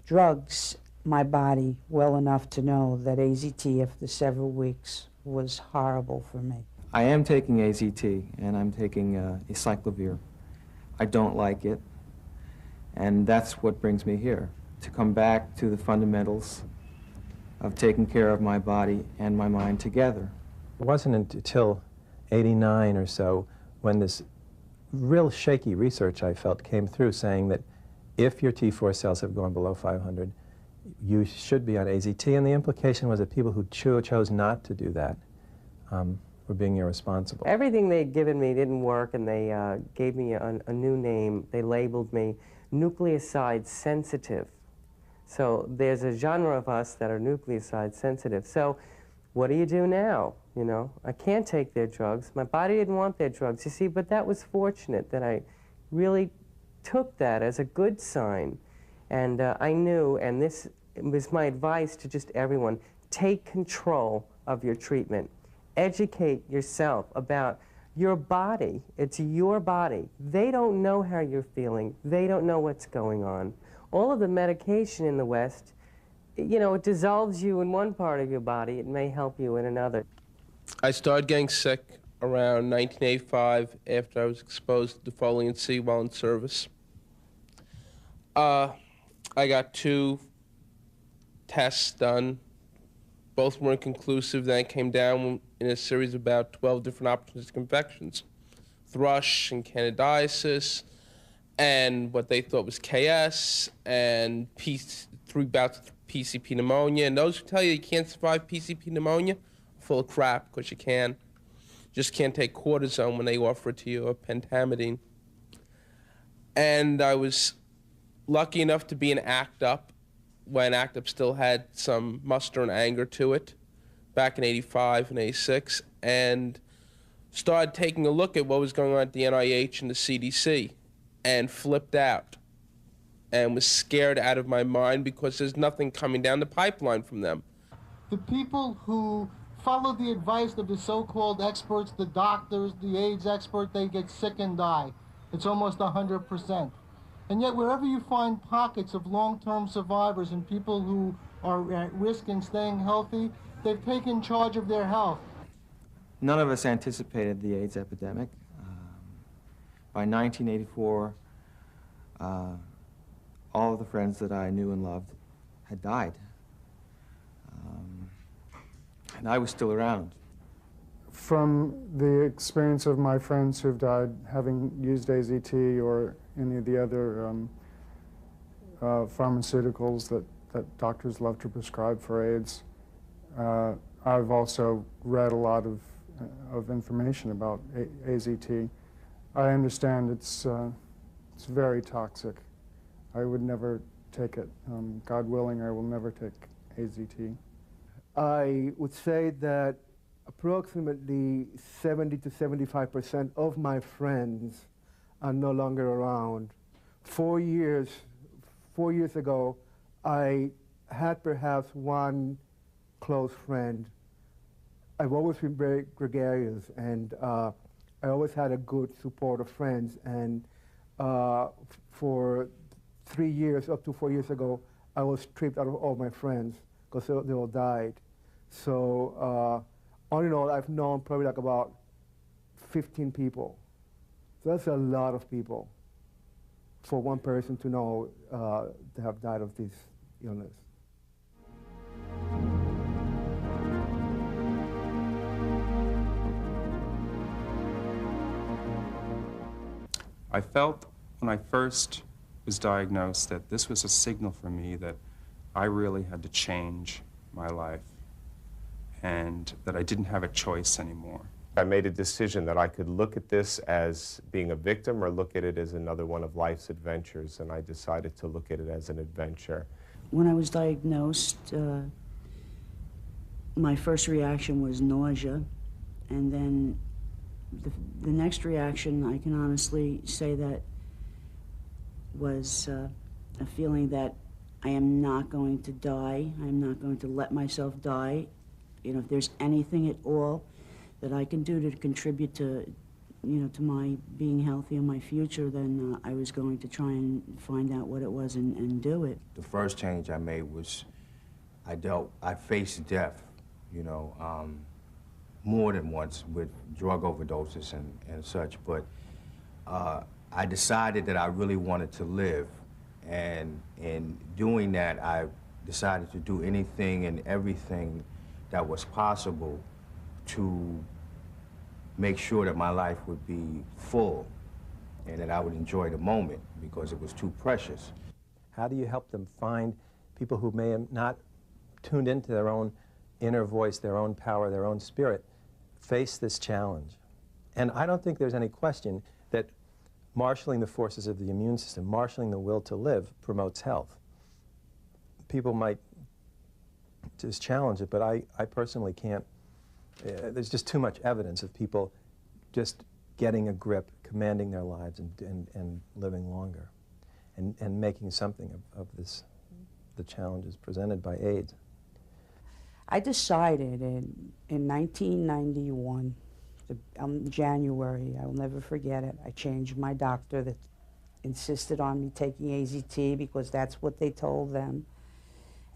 drugs my body well enough to know that AZT after several weeks was horrible for me. I am taking AZT, and I'm taking acyclovir. I don't like it, and that's what brings me here, to come back to the fundamentals of taking care of my body and my mind together. It wasn't until '89 or so when this real shaky research I felt came through saying that if your T4 cells have gone below 500, you should be on AZT, and the implication was that people who chose not to do that were being irresponsible. Everything they'd given me didn't work, and they gave me a new name. They labeled me nucleoside sensitive. So there's a genre of us that are nucleoside sensitive. So what do you do now? You know, I can't take their drugs. My body didn't want their drugs, you see, but that was fortunate that I really took that as a good sign. And I knew, and this was my advice to just everyone, take control of your treatment. Educate yourself about your body. It's your body. They don't know how you're feeling. They don't know what's going on. All of the medication in the West, you know, it dissolves you in one part of your body. It may help you in another. I started getting sick around 1985 after I was exposed to defoliant C while in service. I got 2 tests done. Both were inconclusive. Then I came down in a series of about 12 different opportunistic infections. Thrush and candidiasis, and what they thought was KS, and 3 bouts of PCP pneumonia. And those who tell you can't survive PCP pneumonia, full of crap, because you can. Just can't take cortisone when they offer it to you, or pentamidine. And I was lucky enough to be in ACT UP when ACT UP still had some muster and anger to it, back in '85 and '86, and started taking a look at what was going on at the NIH and the CDC, and flipped out, and was scared out of my mind because there's nothing coming down the pipeline from them. The people who follow the advice of the so-called experts, the doctors, the AIDS expert, they get sick and die. It's almost 100%. And yet wherever you find pockets of long-term survivors and people who are at risk in staying healthy, they've taken charge of their health. None of us anticipated the AIDS epidemic. By 1984, all of the friends that I knew and loved had died. And I was still around. From the experience of my friends who've died having used AZT or any of the other pharmaceuticals that doctors love to prescribe for AIDS, I've also read a lot of information about AZT. I understand it's very toxic. I would never take it. God willing, I will never take AZT. I would say that approximately 70 to 75% of my friends are no longer around. 4 years ago, I had perhaps one close friend. I've always been very gregarious, and I always had a good support of friends. And for 3 years, up to 4 years ago, I was stripped out of all my friends because they all died. So all in all, I've known probably like about 15 people. So that's a lot of people for one person to know to have died of this illness. I felt when I first was diagnosed that this was a signal for me that I really had to change my life and that I didn't have a choice anymore. I made a decision that I could look at this as being a victim or look at it as another one of life's adventures, and I decided to look at it as an adventure. When I was diagnosed, my first reaction was nausea, and then the next reaction, I can honestly say that was a feeling that I am not going to die. I am not going to let myself die. You know, if there's anything at all that I can do to contribute to, you know, to my being healthy and my future, then I was going to try and find out what it was and do it. The first change I made was I faced death, you know, more than once with drug overdoses and such, but I decided that I really wanted to live, and in doing that, I decided to do anything and everything that was possible to make sure that my life would be full and that I would enjoy the moment because it was too precious. How do you help them find people who may have not tuned into their own inner voice, their own power, their own spirit, face this challenge? And I don't think there's any question that marshaling the forces of the immune system, marshaling the will to live, promotes health. People might just challenge it, but I personally can't. There's just too much evidence of people just getting a grip, commanding their lives, and living longer, and making something of this, the challenges presented by AIDS. I decided in 1991, January, I'll never forget it, I changed my doctor that insisted on me taking AZT because that's what they told them.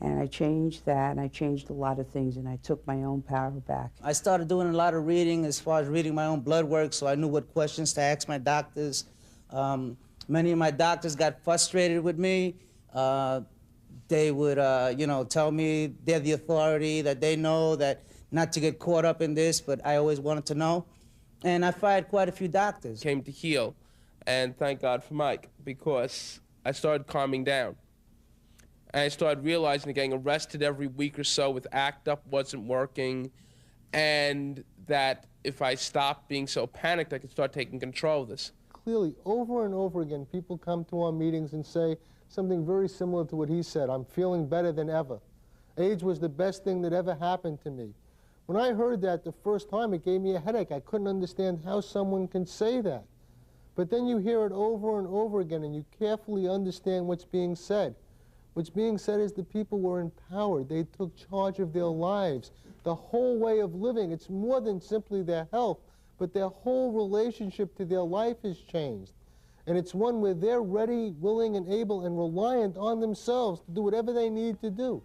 And I changed that, and I changed a lot of things, and I took my own power back. I started doing a lot of reading as far as reading my own blood work, so I knew what questions to ask my doctors. Many of my doctors got frustrated with me. They would, you know, tell me they're the authority, that they know that not to get caught up in this, but I always wanted to know. And I fired quite a few doctors. Came to heal, and thank God for Mike, because I started calming down. And I started realizing that getting arrested every week or so with ACT UP wasn't working, and that if I stopped being so panicked, I could start taking control of this. Clearly, over and over again, people come to our meetings and say something very similar to what he said. I'm feeling better than ever. AIDS was the best thing that ever happened to me. When I heard that the first time, it gave me a headache. I couldn't understand how someone can say that. But then you hear it over and over again, and you carefully understand what's being said. What's being said is the people were empowered. They took charge of their lives. The whole way of living, it's more than simply their health, but their whole relationship to their life has changed. And it's one where they're ready, willing, and able, and reliant on themselves to do whatever they need to do.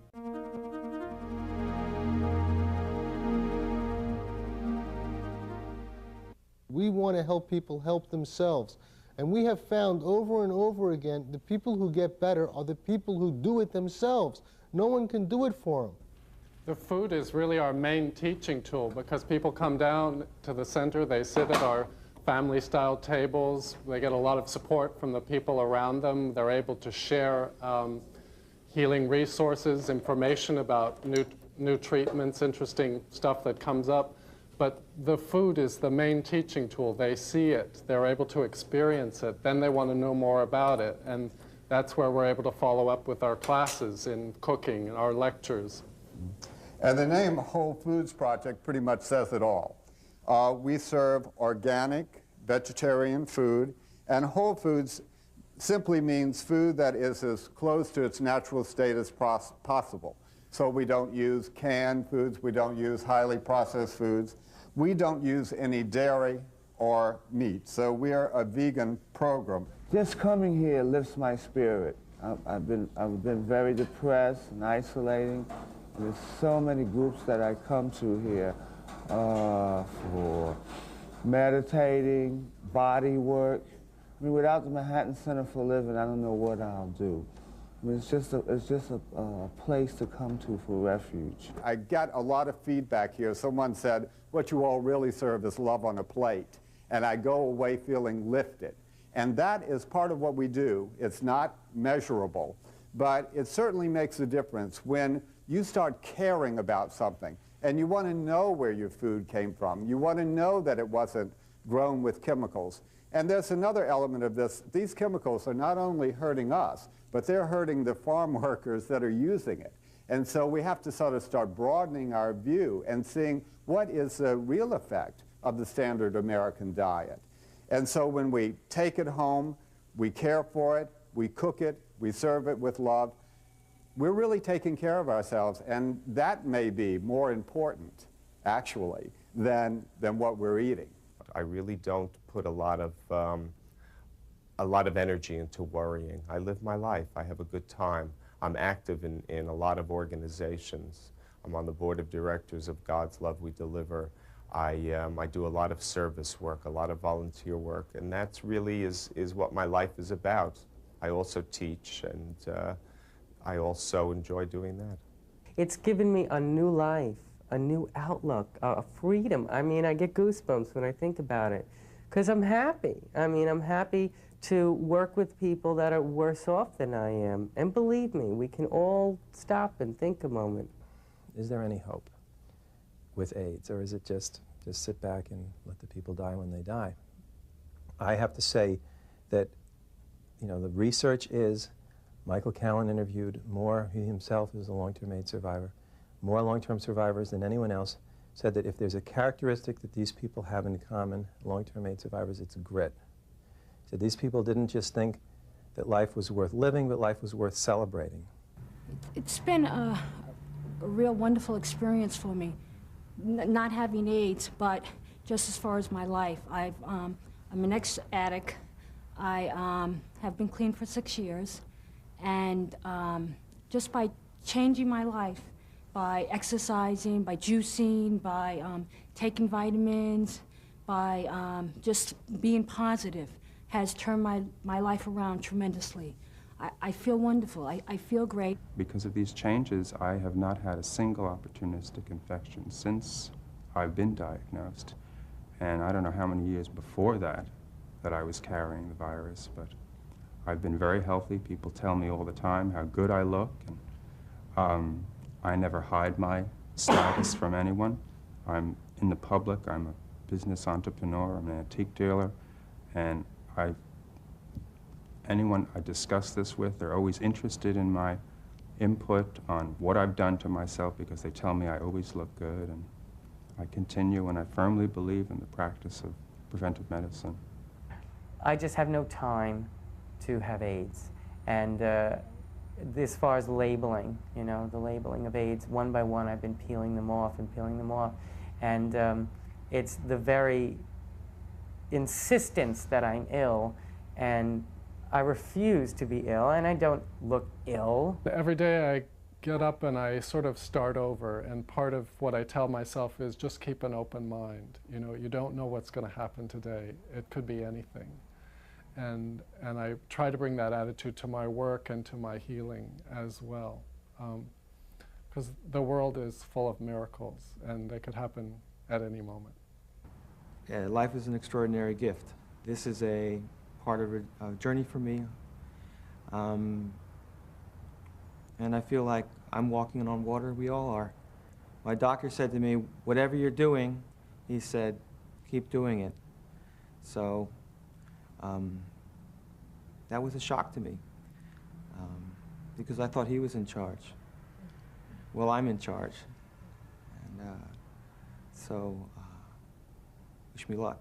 We want to help people help themselves. And we have found over and over again, the people who get better are the people who do it themselves. No one can do it for them. The food is really our main teaching tool because people come down to the center, they sit at our family-style tables, they get a lot of support from the people around them, they're able to share healing resources, information about new treatments, interesting stuff that comes up. But the food is the main teaching tool. They see it, they're able to experience it, then they want to know more about it. And that's where we're able to follow up with our classes in cooking, our lectures. And the name Whole Foods Project pretty much says it all. We serve organic, vegetarian food, and whole foods simply means food that is as close to its natural state as possible. So we don't use canned foods, we don't use highly processed foods, we don't use any dairy or meat. So we are a vegan program. Just coming here lifts my spirit. I've been very depressed and isolating. There's so many groups that I come to here for meditating, body work. I mean, without the Manhattan Center for Living, I don't know what I'll do. I mean, it's just a place to come to for refuge. I got a lot of feedback here. Someone said, what you all really serve is love on a plate. And I go away feeling lifted. And that is part of what we do. It's not measurable, but it certainly makes a difference when you start caring about something and you want to know where your food came from. You want to know that it wasn't grown with chemicals. And there's another element of this. These chemicals are not only hurting us, but they're hurting the farm workers that are using it. And so we have to sort of start broadening our view and seeing what is the real effect of the standard American diet. And so when we take it home, we care for it, we cook it, we serve it with love, we're really taking care of ourselves, and that may be more important, actually, than what we're eating. I really don't put a lot of energy into worrying. I live my life. I have a good time. I'm active in a lot of organizations. I'm on the board of directors of God's Love We Deliver. I do a lot of service work, a lot of volunteer work, and that's really is what my life is about. I also teach, and I also enjoy doing that. It's given me a new life, a new outlook, a freedom. I mean, I get goosebumps when I think about it, because I'm happy. I mean, I'm happy to work with people that are worse off than I am. And believe me, we can all stop and think a moment. Is there any hope with AIDS, or is it just sit back and let the people die when they die? I have to say that, you know, the research is, Michael Callan interviewed more, he himself is a long-term AIDS survivor, more long-term survivors than anyone else, said that if there's a characteristic that these people have in common, long-term AIDS survivors, it's grit. So these people didn't just think that life was worth living, but life was worth celebrating. It's been a real wonderful experience for me, not having AIDS, but just as far as my life. I'm an ex-addict. I have been clean for 6 years, and just by changing my life, by exercising, by juicing, by taking vitamins, by just being positive, has turned my life around tremendously. I feel wonderful. I feel great. Because of these changes, I have not had a single opportunistic infection since I've been diagnosed. And I don't know how many years before that I was carrying the virus, but I've been very healthy. People tell me all the time how good I look, and I never hide my status from anyone. I'm in the public. I'm a business entrepreneur. I'm an antique dealer, and anyone I discuss this with, they're always interested in my input on what I've done to myself, because they tell me I always look good, and I continue, and I firmly believe in the practice of preventive medicine. I just have no time to have AIDS. And as far as labeling, you know, the labeling of AIDS, one by one I've been peeling them off and peeling them off. And it's the very insistence that I'm ill, and I refuse to be ill, and I don't look ill. Every day I get up and I sort of start over, and part of what I tell myself is just keep an open mind. You know, you don't know what's going to happen today. It could be anything. And I try to bring that attitude to my work and to my healing as well. because the world is full of miracles, and they could happen at any moment. Yeah, life is an extraordinary gift. This is a part of a journey for me. And I feel like I'm walking on water. We all are. My doctor said to me, whatever you're doing, he said, keep doing it. So that was a shock to me because I thought he was in charge. Well, I'm in charge. And so wish me luck.